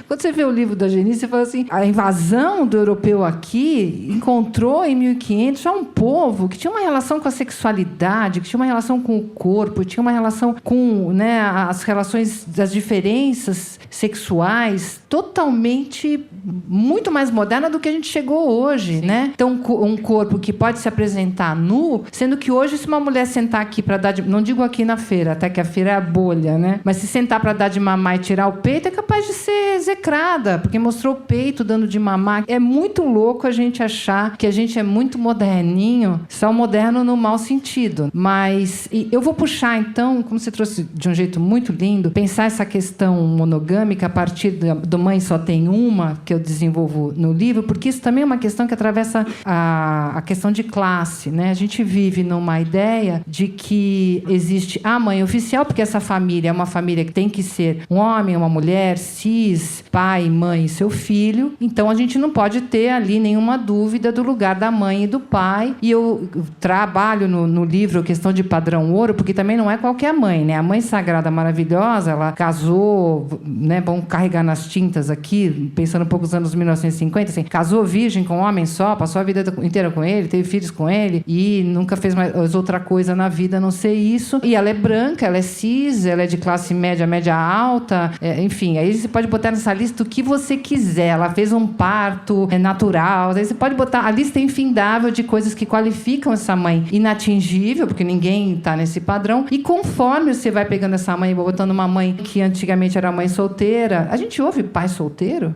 S2: Quando você vê o livro da Genice, você fala assim, a invasão do europeu aqui encontrou em 1500 já um povo que tinha uma relação com a sexualidade, que tinha uma relação com o corpo, tinha uma relação com, né, as relações das diferenças sexuais totalmente muito mais moderna do que a gente chegou hoje, né? Então, um corpo que pode se apresentar nu, sendo que hoje, se uma mulher sentar aqui para dar de... Não digo aqui na feira, até que a feira é a bolha, né? Mas se sentar para dar de mamar e tirar o peito, é capaz de ser execrada, porque mostrou o peito dando de mamar. É muito louco a gente achar que a gente é muito moderninho, só moderno no mau sentido. Mas eu vou puxar, então, como você trouxe de um jeito muito lindo, pensar essa questão monogâmica a partir do Mãe Só Tem Uma, que eu desenvolvo no livro, porque isso também é uma questão que atravessa a questão de classe, né? A gente vive numa ideia de que existe a mãe oficial, porque essa família é uma família que tem que ser um homem, uma mulher, cis, pai, mãe e seu filho. Então, a gente não pode ter ali nenhuma dúvida do lugar da mãe e do pai. E eu trabalho no livro a questão de padrão ouro, porque também não é qualquer mãe, né? A mãe sagrada maravilhosa, ela casou, né? Vamos carregar nas tintas aqui, pensando um pouco nos anos 1950, assim, casou virgem com um homem só, passou a vida inteira com ele, teve filhos com ele e nunca fez mais... talvez outra coisa na vida a não ser isso. E ela é branca, ela é cis, ela é de classe média, média alta, enfim, aí você pode botar nessa lista o que você quiser. Ela fez um parto natural, aí você pode botar a lista infindável de coisas que qualificam essa mãe inatingível, porque ninguém está nesse padrão. E conforme você vai pegando essa mãe, botando uma mãe que antigamente era mãe solteira, a gente ouve pai solteiro?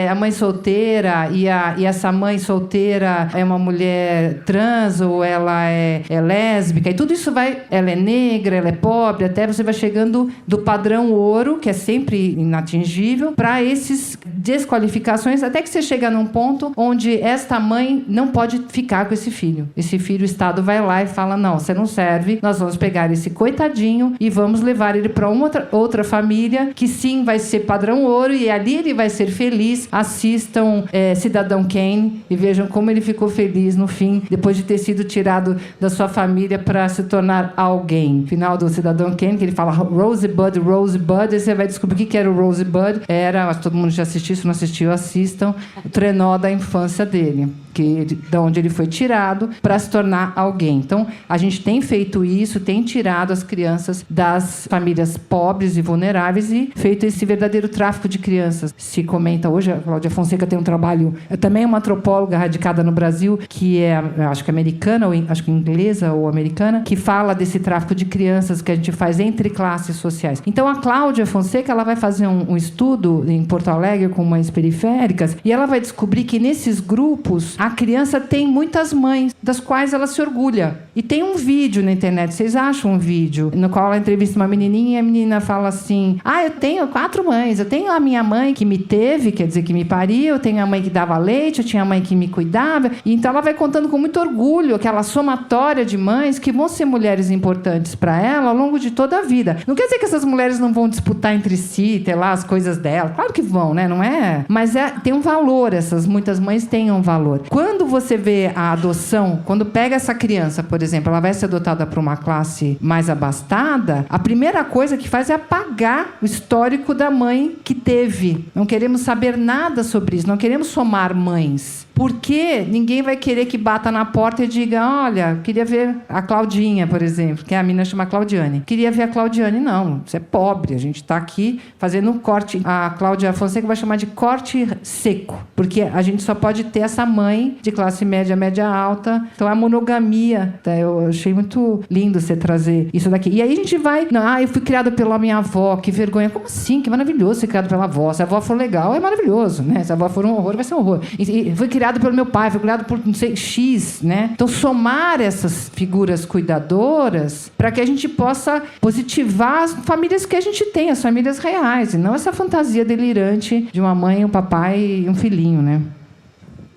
S2: A mãe solteira e essa mãe solteira é uma mulher trans ou ela é lésbica, e tudo isso ela é negra, ela é pobre, até você vai chegando do padrão ouro, que é sempre inatingível, para esses desqualificações, até que você chega num ponto onde esta mãe não pode ficar com esse filho. Esse filho, o Estado vai lá e fala, não, você não serve, nós vamos pegar esse coitadinho e vamos levar ele para uma outra família, que sim, vai ser padrão ouro, e ali ele vai ser feliz. Assistam Cidadão Kane e vejam como ele ficou feliz no fim, depois de ter sido tirado da sua família para se tornar alguém. Final do Cidadão Kane, que ele fala Rosebud, e você vai descobrir o que era o Rosebud. Acho que todo mundo já assistiu, se não assistiu, assistam, o trenó da infância dele, de onde ele foi tirado para se tornar alguém. Então, a gente tem feito isso, tem tirado as crianças das famílias pobres e vulneráveis e feito esse verdadeiro tráfico de crianças. Se comenta hoje, a Cláudia Fonseca tem um trabalho, também é uma antropóloga radicada no Brasil, que acho que americana, ou acho que inglesa ou americana, que fala desse tráfico de crianças que a gente faz entre classes sociais. Então, a Cláudia Fonseca, ela vai fazer um estudo em Porto Alegre com mães periféricas, e ela vai descobrir que nesses grupos a criança tem muitas mães, das quais ela se orgulha. E tem um vídeo na internet, vocês acham um vídeo, no qual ela entrevista uma menininha e a menina fala assim, eu tenho 4 mães, eu tenho a minha mãe que me teve, quer dizer, que me pariu, eu tenho a mãe que dava leite, eu tinha a mãe que me cuidava. E então ela vai contando com muito orgulho aquela somatória de mães que vão ser mulheres importantes para ela ao longo de toda a vida. Não quer dizer que essas mulheres não vão disputar entre si, ter lá as coisas dela. Claro que vão, né? Não é? Mas tem um valor, muitas mães têm um valor. Quando você vê a adoção, quando pega essa criança, por exemplo, ela vai ser adotada por uma classe mais abastada, a primeira coisa que faz é apagar o histórico da mãe que teve. Não queremos saber nada sobre isso, não queremos somar mães. Porque ninguém vai querer que bata na porta e diga, olha, queria ver a Claudinha, por exemplo, que a menina chama Claudiane. Queria ver a Claudiane. Não, você é pobre, a gente está aqui fazendo um corte. A Cláudia Fonseca vai chamar de corte seco, porque a gente só pode ter essa mãe de classe média, média alta. Então, a monogamia, eu achei muito lindo você trazer isso daqui. E aí a gente vai, eu fui criada pela minha avó, que vergonha. Como assim? Que maravilhoso ser criado pela avó. Se a avó for legal, é maravilhoso, né? Se a avó for um horror, vai ser um horror. E fui criado pelo meu pai, fui criado por, não sei, X, né? Então, somar essas figuras cuidadoras para que a gente possa positivar as famílias que a gente tem, as famílias reais, e não essa fantasia delirante de uma mãe, um papai e um filhinho, né?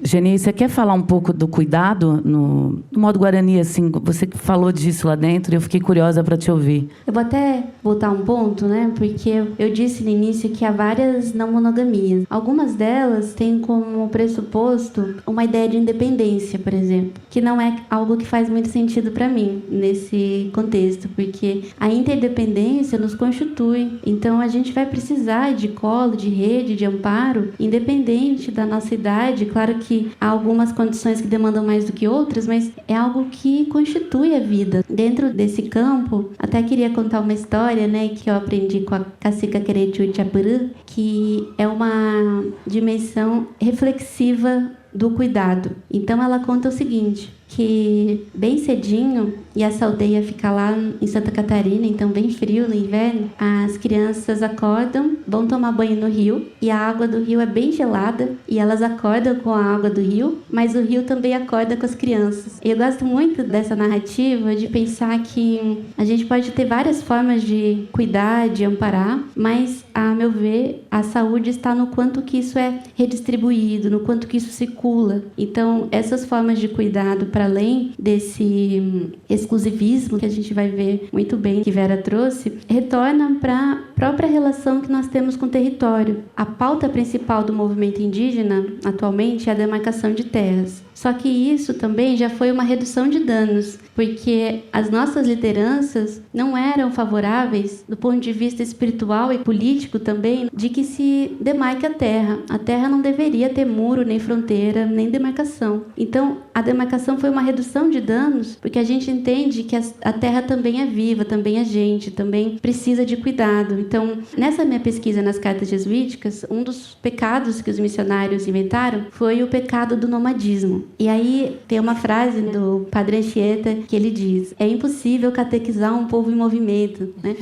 S4: Geni, você quer falar um pouco do cuidado no modo Guarani, assim? Você falou disso lá dentro e eu fiquei curiosa para te ouvir.
S3: Eu vou até voltar um ponto, né? Porque eu disse no início que há várias não monogamias. Algumas delas têm como pressuposto uma ideia de independência, por exemplo, que não é algo que faz muito sentido para mim nesse contexto, porque a interdependência nos constitui. Então, a gente vai precisar de colo, de rede, de amparo, independente da nossa idade. Claro que há algumas condições que demandam mais do que outras, mas é algo que constitui a vida. Dentro desse campo, até queria contar uma história, né, que eu aprendi com a Cacica Queretiu Chapuru, que é uma dimensão reflexiva do cuidado. Então, ela conta o seguinte, que bem cedinho, e essa aldeia fica lá em Santa Catarina, então bem frio no inverno, as crianças acordam, vão tomar banho no rio, e a água do rio é bem gelada, e elas acordam com a água do rio, mas o rio também acorda com as crianças. E eu gosto muito dessa narrativa, de pensar que a gente pode ter várias formas de cuidar, de amparar, mas, a meu ver, a saúde está no quanto que isso é redistribuído, no quanto que isso circula. Então, essas formas de cuidado, para além desse exclusivismo que a gente vai ver muito bem que Vera trouxe, retorna para a própria relação que nós temos com o território. A pauta principal do movimento indígena atualmente é a demarcação de terras. Só que isso também já foi uma redução de danos, porque as nossas lideranças não eram favoráveis, do ponto de vista espiritual e político também, de que se demarque a terra. A terra não deveria ter muro, nem fronteira, nem demarcação. Então, a demarcação foi foi uma redução de danos, porque a gente entende que a Terra também é viva, também é gente, também precisa de cuidado. Então, nessa minha pesquisa nas cartas jesuíticas, um dos pecados que os missionários inventaram foi o pecado do nomadismo. E aí tem uma frase do Padre Anchieta que ele diz: é impossível catequizar um povo em movimento, né?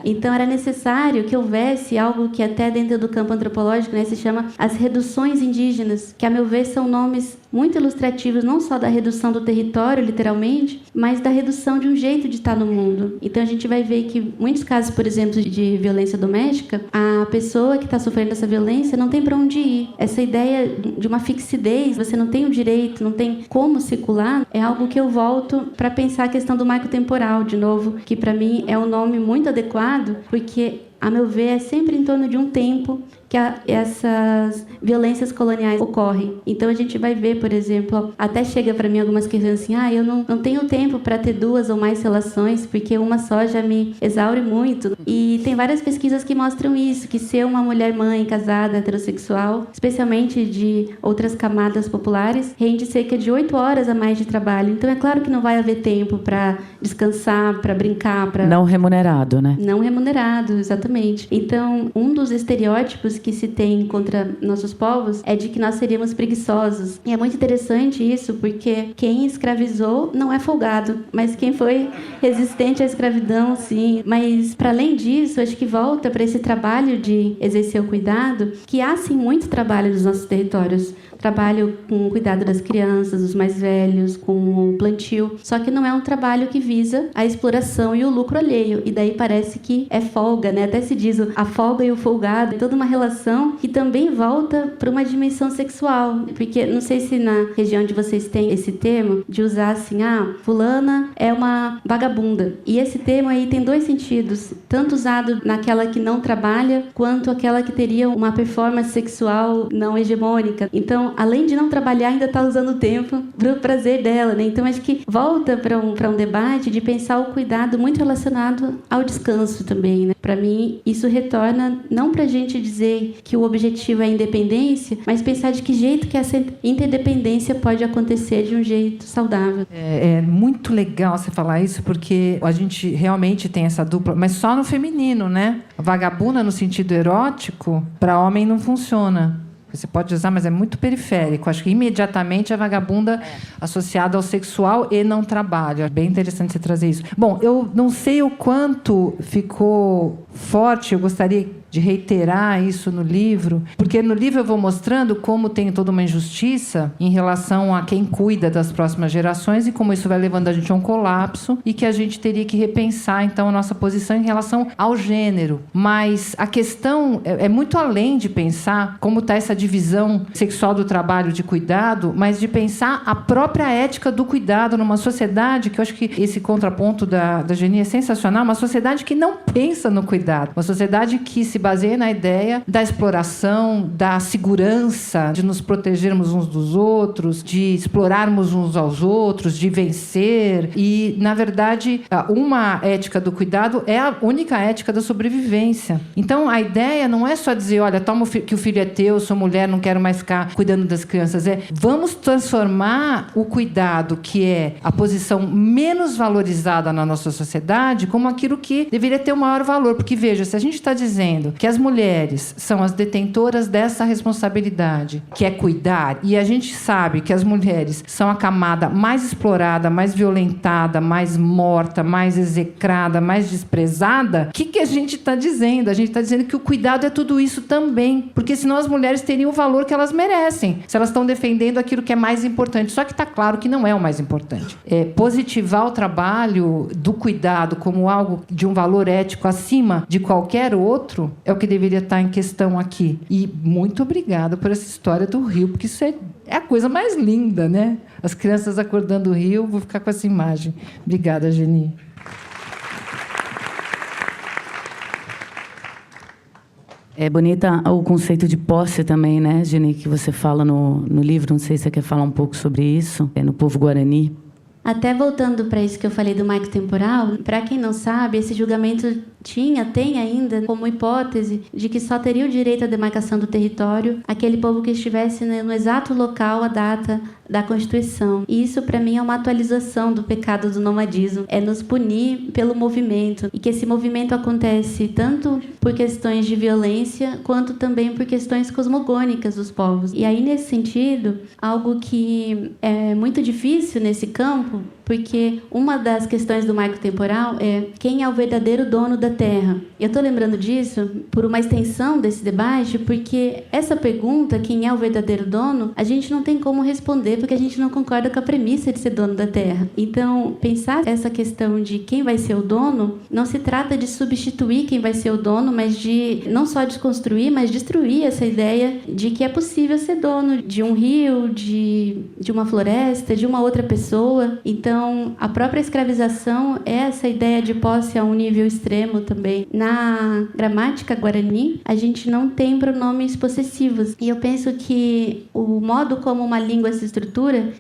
S3: Então era necessário que houvesse algo que até dentro do campo antropológico, né, se chama as reduções indígenas, que a meu ver são nomes muito ilustrativos, não só da redução do território, literalmente, mas da redução de um jeito de estar no mundo. Então a gente vai ver que muitos casos, por exemplo, de violência doméstica, a pessoa que está sofrendo essa violência não tem para onde ir. Essa ideia de uma fixidez, você não tem o direito, não tem como circular, é algo que eu volto para pensar a questão do marco temporal, de novo, que para mim é um nome muito adequado, porque, a meu ver, é sempre em torno de um tempo que essas violências coloniais ocorrem. Então a gente vai ver, por exemplo, até chega para mim algumas questões assim: eu não tenho tempo para ter 2 ou mais relações, porque uma só já me exaure muito. E tem várias pesquisas que mostram isso, que ser uma mulher mãe, casada, heterossexual, especialmente de outras camadas populares, rende cerca de 8 horas a mais de trabalho. Então é claro que não vai haver tempo para descansar, para brincar, para...
S4: Não remunerado, né?
S3: Não remunerado, exatamente. Então, um dos estereótipos que se tem contra nossos povos é de que nós seríamos preguiçosos. E é muito interessante isso, porque quem escravizou não é folgado, mas quem foi resistente à escravidão, sim. Mas, para além disso, acho que volta para esse trabalho de exercer o cuidado, que há, sim, muito trabalho nos nossos territórios. Trabalho com o cuidado das crianças, dos mais velhos, com o plantio. Só que não é um trabalho que visa a exploração e o lucro alheio. E daí parece que é folga, né? Até se diz a folga e o folgado. É toda uma relação que também volta para uma dimensão sexual. Porque não sei se na região de vocês tem esse termo de usar assim: fulana é uma vagabunda. E esse termo aí tem 2 sentidos. Tanto usado naquela que não trabalha, quanto aquela que teria uma performance sexual não hegemônica. Então, além de não trabalhar, ainda está usando o tempo para o prazer dela, né? Então, acho que volta para um debate de pensar o cuidado muito relacionado ao descanso também, né? Para mim, isso retorna não para a gente dizer que o objetivo é a independência, mas pensar de que jeito que essa interdependência pode acontecer de um jeito saudável.
S2: É muito legal você falar isso, porque a gente realmente tem essa dupla, mas só no feminino, né? A vagabunda, no sentido erótico, para homem não funciona. Você pode usar, mas é muito periférico. Acho que imediatamente a vagabunda associada ao sexual e não trabalho. É bem interessante você trazer isso. Bom, eu não sei o quanto ficou forte, eu gostaria de reiterar isso no livro, porque no livro eu vou mostrando como tem toda uma injustiça em relação a quem cuida das próximas gerações e como isso vai levando a gente a um colapso e que a gente teria que repensar, então, a nossa posição em relação ao gênero. Mas a questão é muito além de pensar como está essa divisão sexual do trabalho de cuidado, mas de pensar a própria ética do cuidado numa sociedade, que eu acho que esse contraponto da Geni é sensacional, uma sociedade que não pensa no cuidado, uma sociedade que se baseia na ideia da exploração, da segurança, de nos protegermos uns dos outros, de explorarmos uns aos outros, de vencer. E, na verdade, uma ética do cuidado é a única ética da sobrevivência. Então, a ideia não é só dizer: olha, toma que o filho é teu, sou mulher, não quero mais ficar cuidando das crianças. Vamos transformar o cuidado, que é a posição menos valorizada na nossa sociedade, como aquilo que deveria ter o maior valor. Porque, veja, se a gente está dizendo que as mulheres são as detentoras dessa responsabilidade, que é cuidar, e a gente sabe que as mulheres são a camada mais explorada, mais violentada, mais morta, mais execrada, mais desprezada, o que a gente está dizendo? A gente está dizendo que o cuidado é tudo isso também, porque senão as mulheres teriam o valor que elas merecem, se elas estão defendendo aquilo que é mais importante. Só que está claro que não é o mais importante. Positivar o trabalho do cuidado como algo de um valor ético acima de qualquer outro é o que deveria estar em questão aqui. E muito obrigada por essa história do rio, porque isso é a coisa mais linda, né? As crianças acordando o rio, vou ficar com essa imagem. Obrigada, Geni.
S4: É bonita o conceito de posse também, né, Geni, que você fala no livro. Não sei se você quer falar um pouco sobre isso. No povo Guarani.
S3: Até voltando para isso que eu falei do marco temporal, para quem não sabe, esse julgamento tem ainda como hipótese de que só teria o direito à demarcação do território aquele povo que estivesse no exato local, a data da Constituição. E isso, para mim, é uma atualização do pecado do nomadismo. É nos punir pelo movimento. E que esse movimento acontece tanto por questões de violência, quanto também por questões cosmogônicas dos povos. E aí, nesse sentido, algo que é muito difícil nesse campo, porque uma das questões do marco temporal é quem é o verdadeiro dono da Terra. Eu estou lembrando disso por uma extensão desse debate, porque essa pergunta, quem é o verdadeiro dono, a gente não tem como responder, porque a gente não concorda com a premissa de ser dono da Terra. Então, pensar essa questão de quem vai ser o dono, não se trata de substituir quem vai ser o dono, mas de não só desconstruir, mas destruir essa ideia de que é possível ser dono de um rio, de uma floresta, de uma outra pessoa. Então, a própria escravização é essa ideia de posse a um nível extremo também. Na gramática guarani, a gente não tem pronomes possessivos. E eu penso que o modo como uma língua se estrutura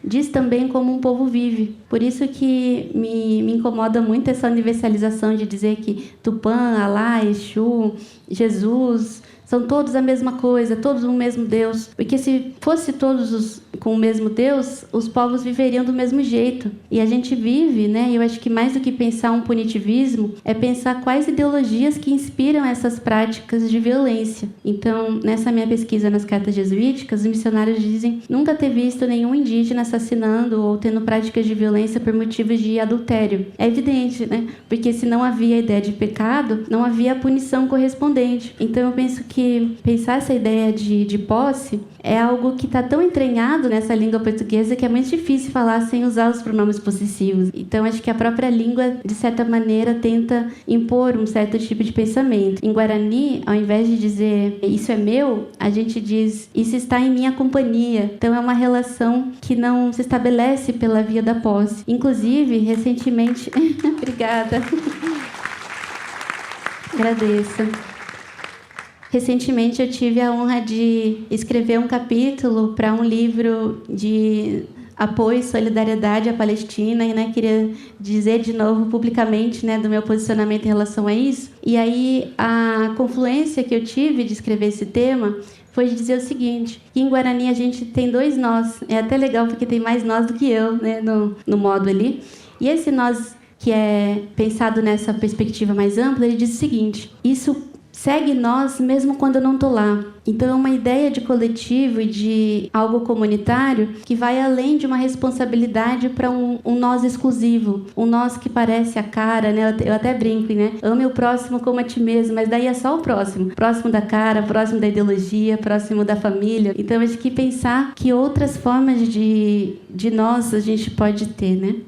S3: diz também como um povo vive. Por isso que me incomoda muito essa universalização de dizer que Tupã, Alá, Exu, Jesus são todos a mesma coisa, todos o mesmo Deus. Porque se fosse todos com o mesmo Deus, os povos viveriam do mesmo jeito. E a gente vive, né? Eu acho que mais do que pensar um punitivismo, é pensar quais ideologias que inspiram essas práticas de violência. Então, nessa minha pesquisa nas cartas jesuíticas, os missionários dizem nunca ter visto nenhum indígena assassinando ou tendo práticas de violência por motivos de adultério. É evidente, né? Porque se não havia a ideia de pecado, não havia a punição correspondente. Então, eu penso que pensar essa ideia de posse é algo que está tão entranhado nessa língua portuguesa que é muito difícil falar sem usar os pronomes possessivos. Então, acho que a própria língua, de certa maneira, tenta impor um certo tipo de pensamento. Em Guarani, ao invés de dizer isso é meu, a gente diz isso está em minha companhia. Então, é uma relação que não se estabelece pela via da posse. Inclusive, recentemente... Obrigada. Agradeço. Recentemente eu tive a honra de escrever um capítulo para um livro de apoio e solidariedade à Palestina, e queria dizer de novo publicamente do meu posicionamento em relação a isso. E aí a confluência que eu tive de escrever esse tema foi de dizer o seguinte, que em Guarani a gente tem 2 nós. É até legal porque tem mais nós do que eu no modo ali. E esse nós que é pensado nessa perspectiva mais ampla, ele diz o seguinte, isso segue nós mesmo quando eu não estou lá. Então, é uma ideia de coletivo e de algo comunitário que vai além de uma responsabilidade para um nós exclusivo, um nós que parece a cara, Eu até brinco, Ame o próximo como a ti mesmo, mas daí é só o próximo. Próximo da cara, próximo da ideologia, próximo da família. Então, acho que pensar que outras formas de nós a gente pode ter,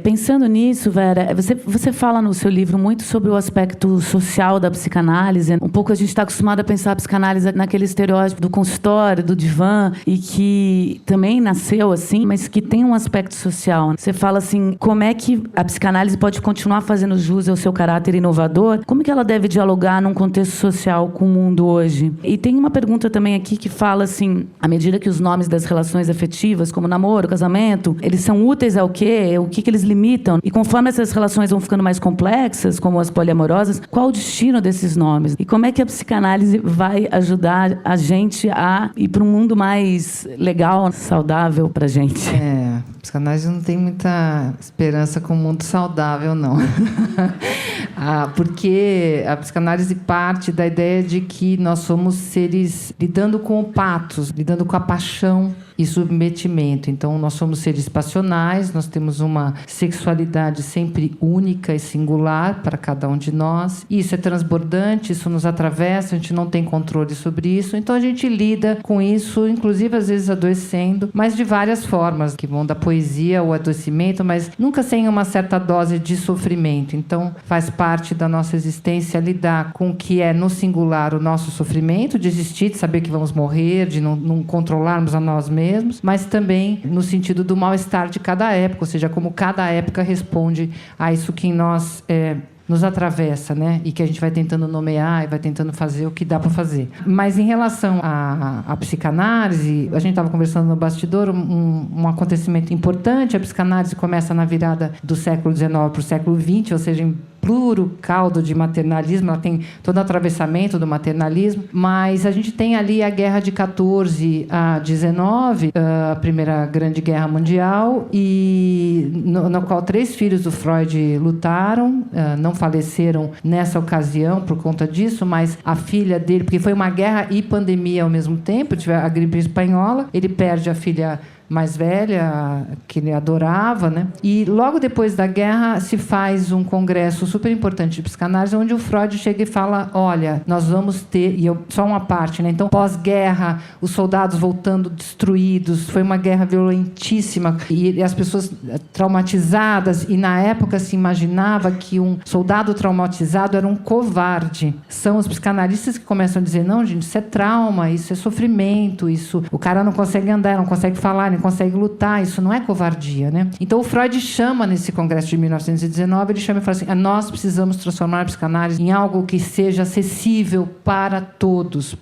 S4: Pensando nisso, Vera, você fala no seu livro muito sobre o aspecto social da psicanálise. Um pouco a gente está acostumado a pensar a psicanálise naquele estereótipo do consultório, do divã, e que também nasceu assim, mas que tem um aspecto social. Você fala assim, como é que a psicanálise pode continuar fazendo jus ao seu caráter inovador? Como que ela deve dialogar num contexto social com o mundo hoje? E tem uma pergunta também aqui que fala assim, à medida que os nomes das relações afetivas, como namoro, casamento, eles são úteis ao quê? O que eles limitam? E conforme essas relações vão ficando mais complexas, como as poliamorosas, qual o destino desses nomes? E como é que a psicanálise vai ajudar a gente a ir para um mundo mais legal, saudável para a gente?
S2: A psicanálise não tem muita esperança com um mundo saudável, não. Porque a psicanálise parte da ideia de que nós somos seres lidando com o patos, lidando com a paixão e submetimento. Então, nós somos seres passionais, nós temos uma sexualidade sempre única e singular para cada um de nós. Isso é transbordante, isso nos atravessa, a gente não tem controle sobre isso. Então, a gente lida com isso, inclusive, às vezes, adoecendo, mas de várias formas, que vão da poesia ao adoecimento, mas nunca sem uma certa dose de sofrimento. Então, faz parte da nossa existência lidar com o que é, no singular, o nosso sofrimento, de existir, de saber que vamos morrer, de não controlarmos a nós mesmos, mas também no sentido do mal-estar de cada época, ou seja, como cada época responde a isso que em nós nos atravessa, E que a gente vai tentando nomear e vai tentando fazer o que dá para fazer. Mas em relação à psicanálise, a gente estava conversando no bastidor, um acontecimento importante. A psicanálise começa na virada do século XIX para o século XX, ou seja, puro caldo de maternalismo, ela tem todo o atravessamento do maternalismo, mas a gente tem ali a guerra de 14 a 19, a Primeira Grande Guerra Mundial, e no qual 3 filhos do Freud lutaram, não faleceram nessa ocasião por conta disso, mas a filha dele, porque foi uma guerra e pandemia ao mesmo tempo, tive a gripe espanhola, ele perde a filha mais velha, que ele adorava, né? E logo depois da guerra se faz um congresso super importante de psicanálise, onde o Freud chega e fala, olha, nós vamos ter... só uma parte, né? Então, pós-guerra, os soldados voltando destruídos, foi uma guerra violentíssima, e as pessoas traumatizadas, e na época se imaginava que um soldado traumatizado era um covarde. São os psicanalistas que começam a dizer, não, gente, isso é trauma, isso é sofrimento, isso... o cara não consegue andar, não consegue falar, não consegue lutar, isso não é covardia, né? Então o Freud chama, nesse congresso de 1919, ele chama e fala assim, nós precisamos transformar a psicanálise em algo que seja acessível para todos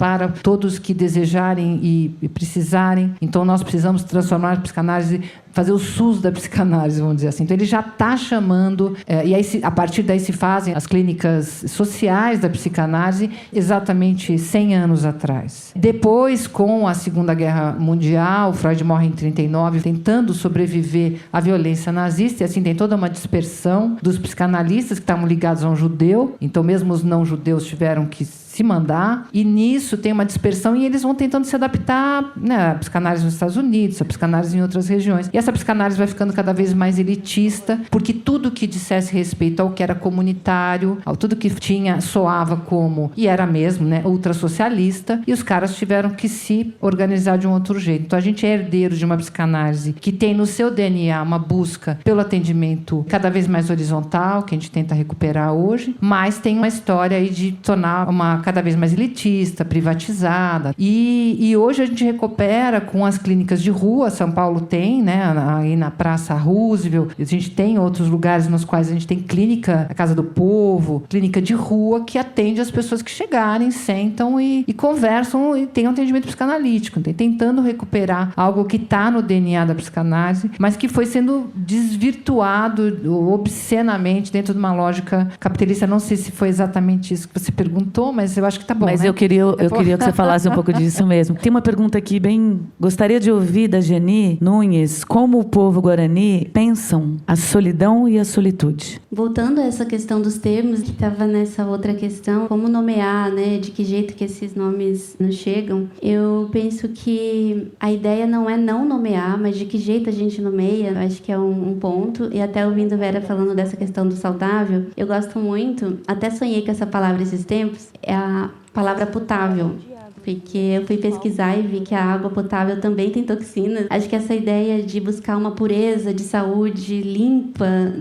S2: que desejarem e precisarem. Então nós precisamos transformar a psicanálise, fazer o SUS da psicanálise, vamos dizer assim. Então ele já está chamando, e aí a partir daí se fazem as clínicas sociais da psicanálise, exatamente 100 anos atrás. Depois, com a Segunda Guerra Mundial, Freud morre em 39, tentando sobreviver à violência nazista, e assim tem toda uma dispersão dos psicanalistas que estavam ligados a um judeu, então mesmo os não-judeus tiveram que se mandar, e nisso tem uma dispersão e eles vão tentando se adaptar, né, a psicanálise nos Estados Unidos, a psicanálise em outras regiões. E essa psicanálise vai ficando cada vez mais elitista, porque tudo que dissesse respeito ao que era comunitário, ao tudo que tinha, soava como, e era mesmo, né, ultrasocialista, e os caras tiveram que se organizar de um outro jeito. Então a gente é herdeiro de uma psicanálise que tem no seu DNA uma busca pelo atendimento cada vez mais horizontal, que a gente tenta recuperar hoje, mas tem uma história aí de tornar uma cada vez mais elitista, privatizada. E hoje a gente recupera com as clínicas de rua. São Paulo tem, né, aí na Praça Roosevelt. A gente tem outros lugares nos quais a gente tem clínica, a Casa do Povo, clínica de rua, que atende as pessoas que chegarem, sentam e conversam e tem um atendimento psicanalítico, tentando recuperar algo que está no DNA da psicanálise, mas que foi sendo desvirtuado obscenamente dentro de uma lógica capitalista. Não sei se foi exatamente isso que você perguntou, mas eu acho que tá bom,
S4: mas
S2: né?
S4: eu queria que você falasse um pouco disso mesmo. Tem uma pergunta aqui bem... Gostaria de ouvir da Geni Nunes como o povo guarani pensam a solidão e a solitude.
S3: Voltando a essa questão dos termos, que estava nessa outra questão, como nomear, né? De que jeito que esses nomes nos chegam, eu penso que a ideia não é não nomear, mas de que jeito a gente nomeia, eu acho que é um ponto. E até ouvindo Vera falando dessa questão do saudável, eu gosto muito, até sonhei com essa palavra esses tempos, é a palavra potável. Porque eu fui pesquisar e vi que a água potável também tem toxinas. Acho que essa ideia de buscar uma pureza de saúde limpa,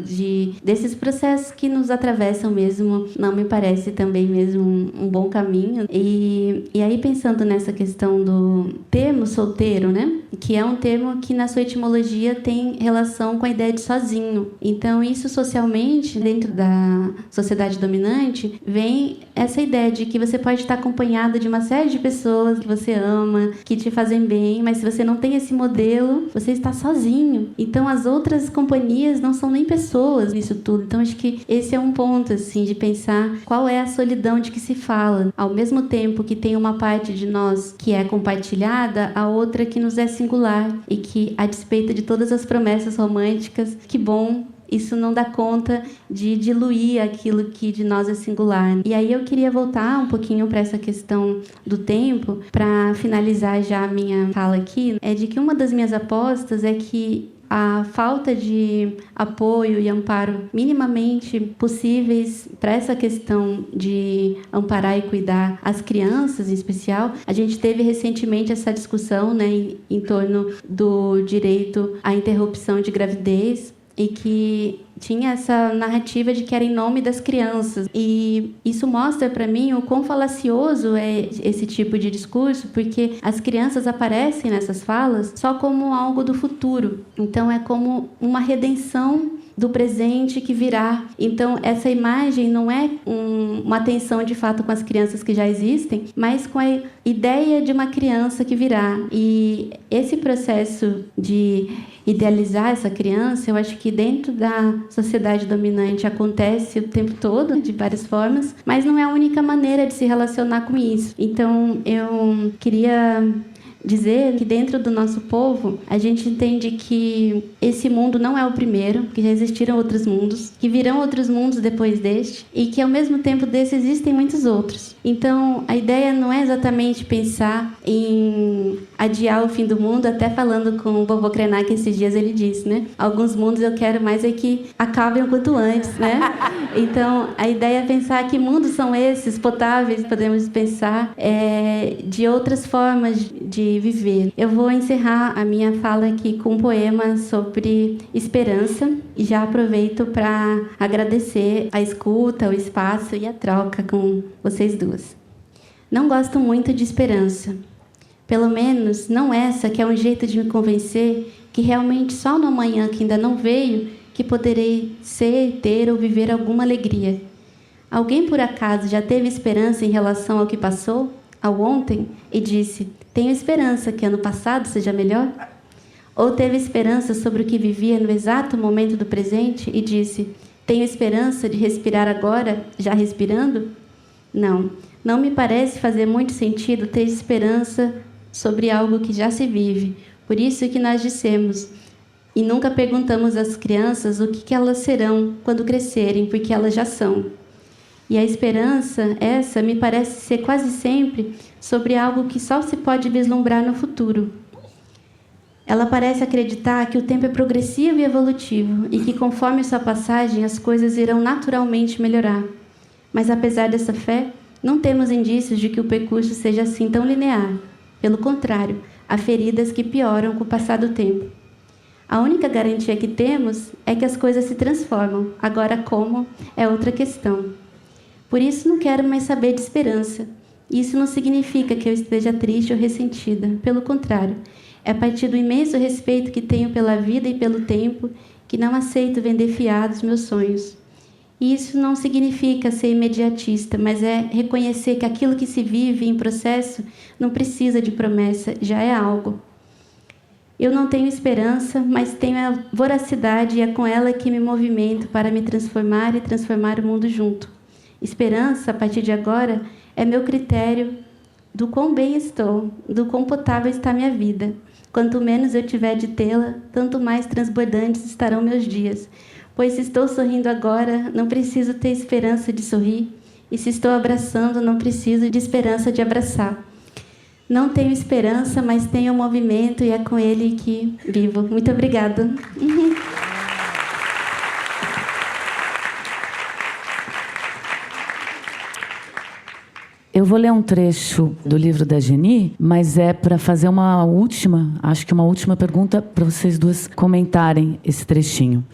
S3: desses processos que nos atravessam mesmo, não me parece também mesmo um bom caminho. E aí, pensando nessa questão do termo solteiro, né? Que é um termo que na sua etimologia tem relação com a ideia de sozinho. Então, isso socialmente, dentro da sociedade dominante, vem essa ideia de que você pode estar acompanhada de uma série de pessoas que você ama, que te fazem bem, mas se você não tem esse modelo, você está sozinho. Então as outras companhias não são nem pessoas nisso tudo. Então acho que esse é um ponto, assim, de pensar qual é a solidão de que se fala. Ao mesmo tempo que tem uma parte de nós que é compartilhada, a outra que nos é singular e que, a despeito de todas as promessas românticas, que bom, isso não dá conta de diluir aquilo que de nós é singular. E aí eu queria voltar um pouquinho para essa questão do tempo, para finalizar já a minha fala aqui, é de que uma das minhas apostas é que a falta de apoio e amparo minimamente possíveis para essa questão de amparar e cuidar as crianças, em especial. A gente teve recentemente essa discussão, né, em torno do direito à interrupção de gravidez, e que tinha essa narrativa de que era em nome das crianças. E isso mostra para mim o quão falacioso é esse tipo de discurso, porque as crianças aparecem nessas falas só como algo do futuro. Então é como uma redenção do presente que virá. Então, essa imagem não é uma atenção de fato com as crianças que já existem, mas com a ideia de uma criança que virá. E esse processo de idealizar essa criança, eu acho que dentro da sociedade dominante acontece o tempo todo, de várias formas, mas não é a única maneira de se relacionar com isso. Então, eu queria dizer que dentro do nosso povo, a gente entende que esse mundo não é o primeiro, que já existiram outros mundos, que virão outros mundos depois deste, e que ao mesmo tempo desse existem muitos outros. Então, a ideia não é exatamente pensar em adiar o fim do mundo, até falando com o vovô Krenak esses dias, ele disse, né? Alguns mundos eu quero mais é que acabem o quanto antes, né? Então, a ideia é pensar que mundos são esses, potáveis, podemos pensar de outras formas de viver. Eu vou encerrar a minha fala aqui com um poema sobre esperança e já aproveito para agradecer a escuta, o espaço e a troca com vocês duas. Não gosto muito de esperança. Pelo menos não essa que é um jeito de me convencer que realmente só no amanhã que ainda não veio que poderei ser, ter ou viver alguma alegria. Alguém por acaso já teve esperança em relação ao que passou, ao ontem, e disse: tenho esperança que ano passado seja melhor? Ou teve esperança sobre o que vivia no exato momento do presente e disse: tenho esperança de respirar agora, já respirando? Não me parece fazer muito sentido ter esperança sobre algo que já se vive. Por isso que nós dissemos e nunca perguntamos às crianças o que elas serão quando crescerem, porque elas já são. E a esperança, essa, me parece ser quase sempre sobre algo que só se pode vislumbrar no futuro. Ela parece acreditar que o tempo é progressivo e evolutivo e que, conforme sua passagem, as coisas irão naturalmente melhorar. Mas, apesar dessa fé, não temos indícios de que o percurso seja assim tão linear. Pelo contrário, há feridas que pioram com o passar do tempo. A única garantia que temos é que as coisas se transformam. Agora, como, é outra questão. Por isso, não quero mais saber de esperança. Isso não significa que eu esteja triste ou ressentida. Pelo contrário, é a partir do imenso respeito que tenho pela vida e pelo tempo que não aceito vender fiados meus sonhos. E isso não significa ser imediatista, mas é reconhecer que aquilo que se vive em processo não precisa de promessa, já é algo. Eu não tenho esperança, mas tenho a voracidade e é com ela que me movimento para me transformar e transformar o mundo junto. Esperança, a partir de agora, é meu critério do quão bem estou, do quão potável está minha vida. Quanto menos eu tiver de tê-la, tanto mais transbordantes estarão meus dias. Pois se estou sorrindo agora, não preciso ter esperança de sorrir. E se estou abraçando, não preciso de esperança de abraçar. Não tenho esperança, mas tenho movimento e é com ele que vivo. Muito obrigada.
S4: Eu vou ler um trecho do livro da Geni, mas é para fazer uma última pergunta para vocês duas comentarem esse trechinho.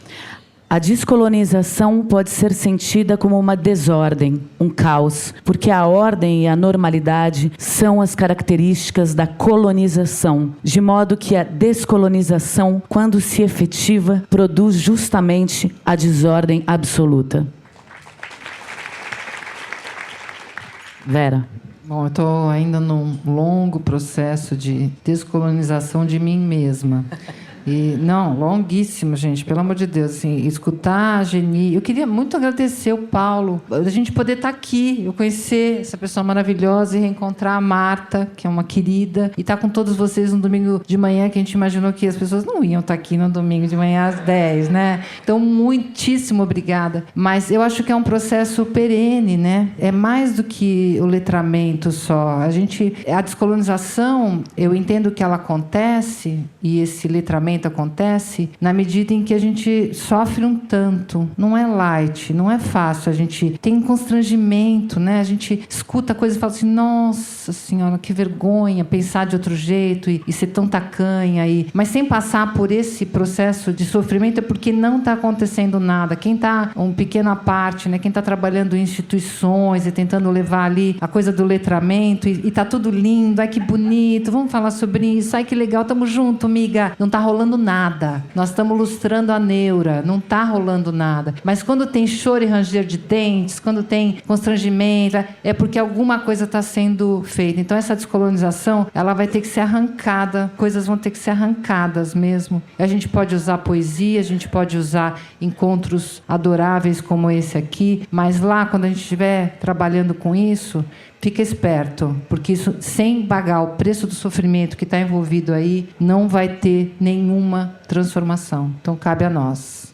S4: A descolonização pode ser sentida como uma desordem, um caos, porque a ordem e a normalidade são as características da colonização, de modo que a descolonização, quando se efetiva, produz justamente a desordem absoluta. Vera.
S2: Bom, eu estou ainda num longo processo de descolonização de mim mesma. E, não, longuíssimo, gente, pelo amor de Deus, assim, escutar a Geni. Eu queria muito agradecer o Paulo, a gente poder estar aqui, eu conhecer essa pessoa maravilhosa e reencontrar a Marta, que é uma querida, e estar com todos vocês no domingo de manhã, que a gente imaginou que as pessoas não iam estar aqui no domingo de manhã às 10, né? Então, muitíssimo obrigada. Mas eu acho que é um processo perene, né? É mais do que o letramento só. A descolonização, eu entendo que ela acontece, e esse letramento acontece na medida em que a gente sofre um tanto. Não é light, não é fácil. A gente tem um constrangimento, né? A gente escuta coisas e fala assim, nossa senhora, que vergonha pensar de outro jeito e ser tão tacanha. Mas sem passar por esse processo de sofrimento é porque não está acontecendo nada. Quem está uma pequena parte, né? Quem está trabalhando em instituições e tentando levar ali a coisa do letramento e está tudo lindo, ai que bonito, vamos falar sobre isso, ai que legal, tamo junto, amiga. Não está rolando rolando nada. Nós estamos lustrando a neura, não está rolando nada. Mas quando tem choro e ranger de dentes, quando tem constrangimento, é porque alguma coisa está sendo feita. Então essa descolonização, ela vai ter que ser arrancada, coisas vão ter que ser arrancadas mesmo. A gente pode usar poesia, a gente pode usar encontros adoráveis como esse aqui, mas lá, quando a gente estiver trabalhando com isso, fica esperto, porque isso, sem pagar o preço do sofrimento que está envolvido aí, não vai ter nenhuma transformação. Então, cabe a nós.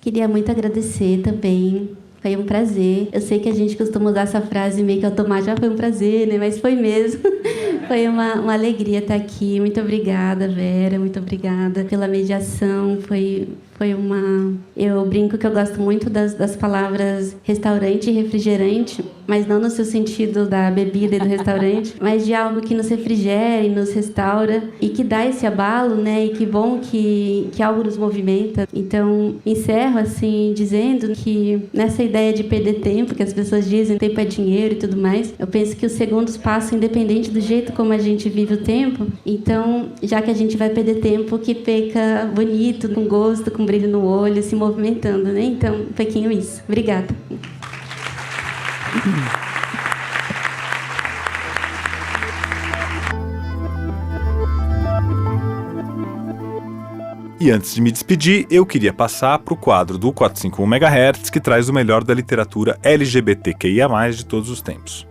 S3: Queria muito agradecer também. Foi um prazer. Eu sei que a gente costuma usar essa frase meio que automática, foi um prazer, né? Mas foi mesmo. Foi uma alegria estar aqui. Muito obrigada, Vera. Muito obrigada pela mediação. Foi uma... Eu brinco que eu gosto muito das palavras restaurante e refrigerante, mas não no seu sentido da bebida e do restaurante, mas de algo que nos refrigera e nos restaura e que dá esse abalo, né? E que bom que algo nos movimenta. Então, encerro assim, dizendo que nessa ideia de perder tempo, que as pessoas dizem tempo é dinheiro e tudo mais, eu penso que os segundos passam independente do jeito como a gente vive o tempo. Então, já que a gente vai perder tempo, que perca bonito, com gosto, com brilho no olho, se movimentando, né? Então, um pouquinho isso. Obrigada.
S1: E antes de me despedir, eu queria passar para o quadro do 451 MHz, que traz o melhor da literatura LGBTQIA+, de todos os tempos.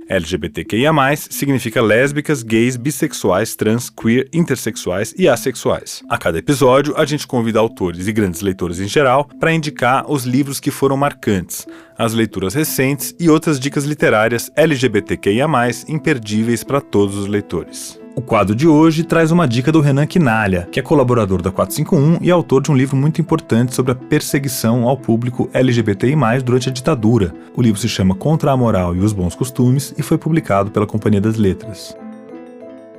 S1: LGBTQIA+, significa lésbicas, gays, bissexuais, trans, queer, intersexuais e assexuais. A cada episódio, a gente convida autores e grandes leitores em geral para indicar os livros que foram marcantes, as leituras recentes e outras dicas literárias LGBTQIA+, imperdíveis para todos os leitores. O quadro de hoje traz uma dica do Renan Quinalha, que é colaborador da 451 e autor de um livro muito importante sobre a perseguição ao público LGBTI+, durante a ditadura. O livro se chama Contra a Moral e os Bons Costumes e foi publicado pela Companhia das Letras.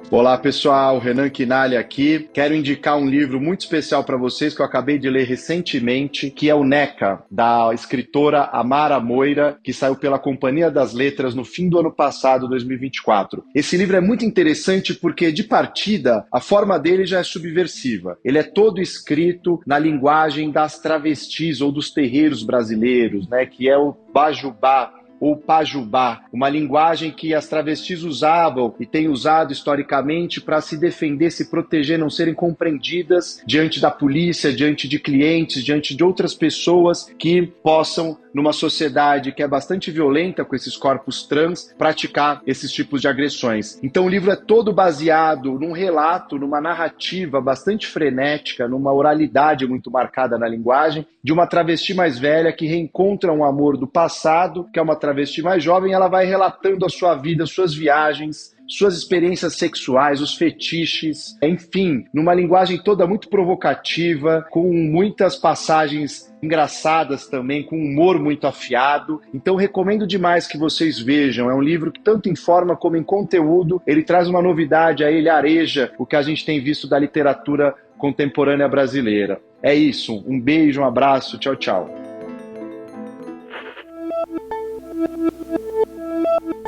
S7: Olá pessoal, Renan Quinalha aqui. Quero indicar um livro muito especial para vocês que eu acabei de ler recentemente, que é o NECA, da escritora Amara Moira, que saiu pela Companhia das Letras no fim do ano passado, 2024. Esse livro é muito interessante porque, de partida, a forma dele já é subversiva. Ele é todo escrito na linguagem das travestis ou dos terreiros brasileiros, né, que é o bajubá, ou pajubá, uma linguagem que as travestis usavam e têm usado historicamente para se defender, se proteger, não serem compreendidas diante da polícia, diante de clientes, diante de outras pessoas que possam, numa sociedade que é bastante violenta com esses corpos trans, praticar esses tipos de agressões. Então o livro é todo baseado num relato, numa narrativa bastante frenética, numa oralidade muito marcada na linguagem, de uma travesti mais velha que reencontra um amor do passado, que é uma travesti mais jovem, ela vai relatando a sua vida, suas viagens, suas experiências sexuais, os fetiches, enfim, numa linguagem toda muito provocativa, com muitas passagens engraçadas também, com humor muito afiado. Então recomendo demais que vocês vejam. É um livro que tanto em forma como em conteúdo, ele traz uma novidade, aí ele areja o que a gente tem visto da literatura contemporânea brasileira. É isso, um beijo, um abraço, tchau, tchau.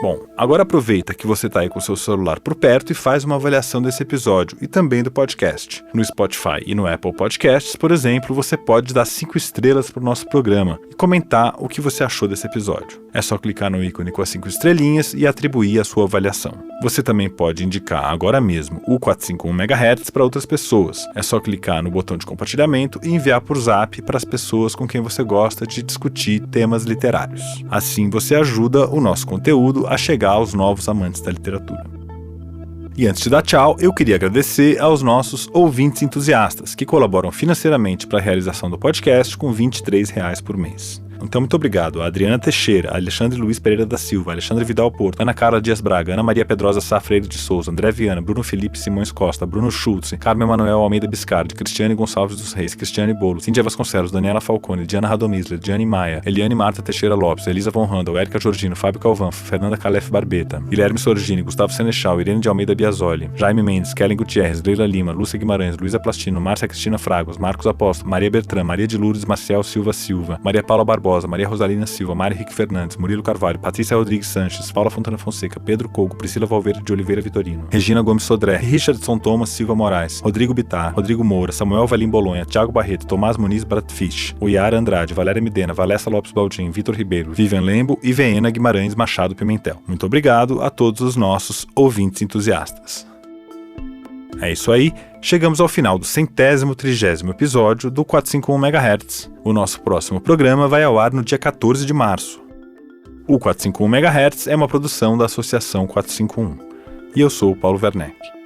S1: Bom, agora aproveita que você está aí com o seu celular por perto e faz uma avaliação desse episódio e também do podcast. No Spotify e no Apple Podcasts, por exemplo, você pode dar 5 estrelas para o nosso programa e comentar o que você achou desse episódio. É só clicar no ícone com as 5 estrelinhas e atribuir a sua avaliação. Você também pode indicar agora mesmo o 451 MHz para outras pessoas. É só clicar no botão de compartilhamento e enviar por Zap para as pessoas com quem você gosta de discutir temas literários. Assim você ajuda o nosso conteúdo a chegar aos novos amantes da literatura. E antes de dar tchau, eu queria agradecer aos nossos ouvintes entusiastas que colaboram financeiramente para a realização do podcast com R$ 23 por mês. Então, muito obrigado a Adriana Teixeira, a Alexandre Luiz Pereira da Silva, Alexandre Vidal Porto, Ana Carla Dias Braga, Ana Maria Pedrosa Sá Freire de Souza, André Viana, Bruno Felipe Simões Costa, Bruno Schultz, Carmen Manuel Almeida Biscardi, Cristiane Gonçalves dos Reis, Cristiane Bolo, Cíndia Vasconcelos, Daniela Falcone, Diana Radomisler, Diane Maia, Eliane Marta Teixeira Lopes, Elisa Von Randall, Érica Giorgino, Fábio Calvan, Fernanda Calef Barbeta, Guilherme Sorgini, Gustavo Senechal, Irene de Almeida Biasoli, Jaime Mendes, Kellen Gutierrez, Leila Lima, Lúcia Guimarães, Luísa Plastino, Márcia Cristina Fragos, Marcos Apóstolo, Maria Bertrand, Maria de Lourdes Marcial Silva Silva, Maria Paula Barbosa, Barbosa, Maria Rosalina Silva, Mari Henrique Fernandes, Murilo Carvalho, Patrícia Rodrigues Sanches, Paula Fontana Fonseca, Pedro Cogo, Priscila Valverde de Oliveira Vitorino, Regina Gomes Sodré, Richardson Thomas Silva Moraes, Rodrigo Bittar, Rodrigo Moura, Samuel Valim Bolonha, Thiago Barreto, Tomás Muniz Bratfish, Oyara Andrade, Valéria Midena, Valessa Lopes Baldin, Vitor Ribeiro, Vivian Lembo e Veena Guimarães Machado Pimentel. Muito obrigado a todos os nossos ouvintes entusiastas. É isso aí, chegamos ao final do 130º episódio do 451 MHz. O nosso próximo programa vai ao ar no dia 14 de março. O 451 MHz é uma produção da Associação 451. E eu sou o Paulo Werneck.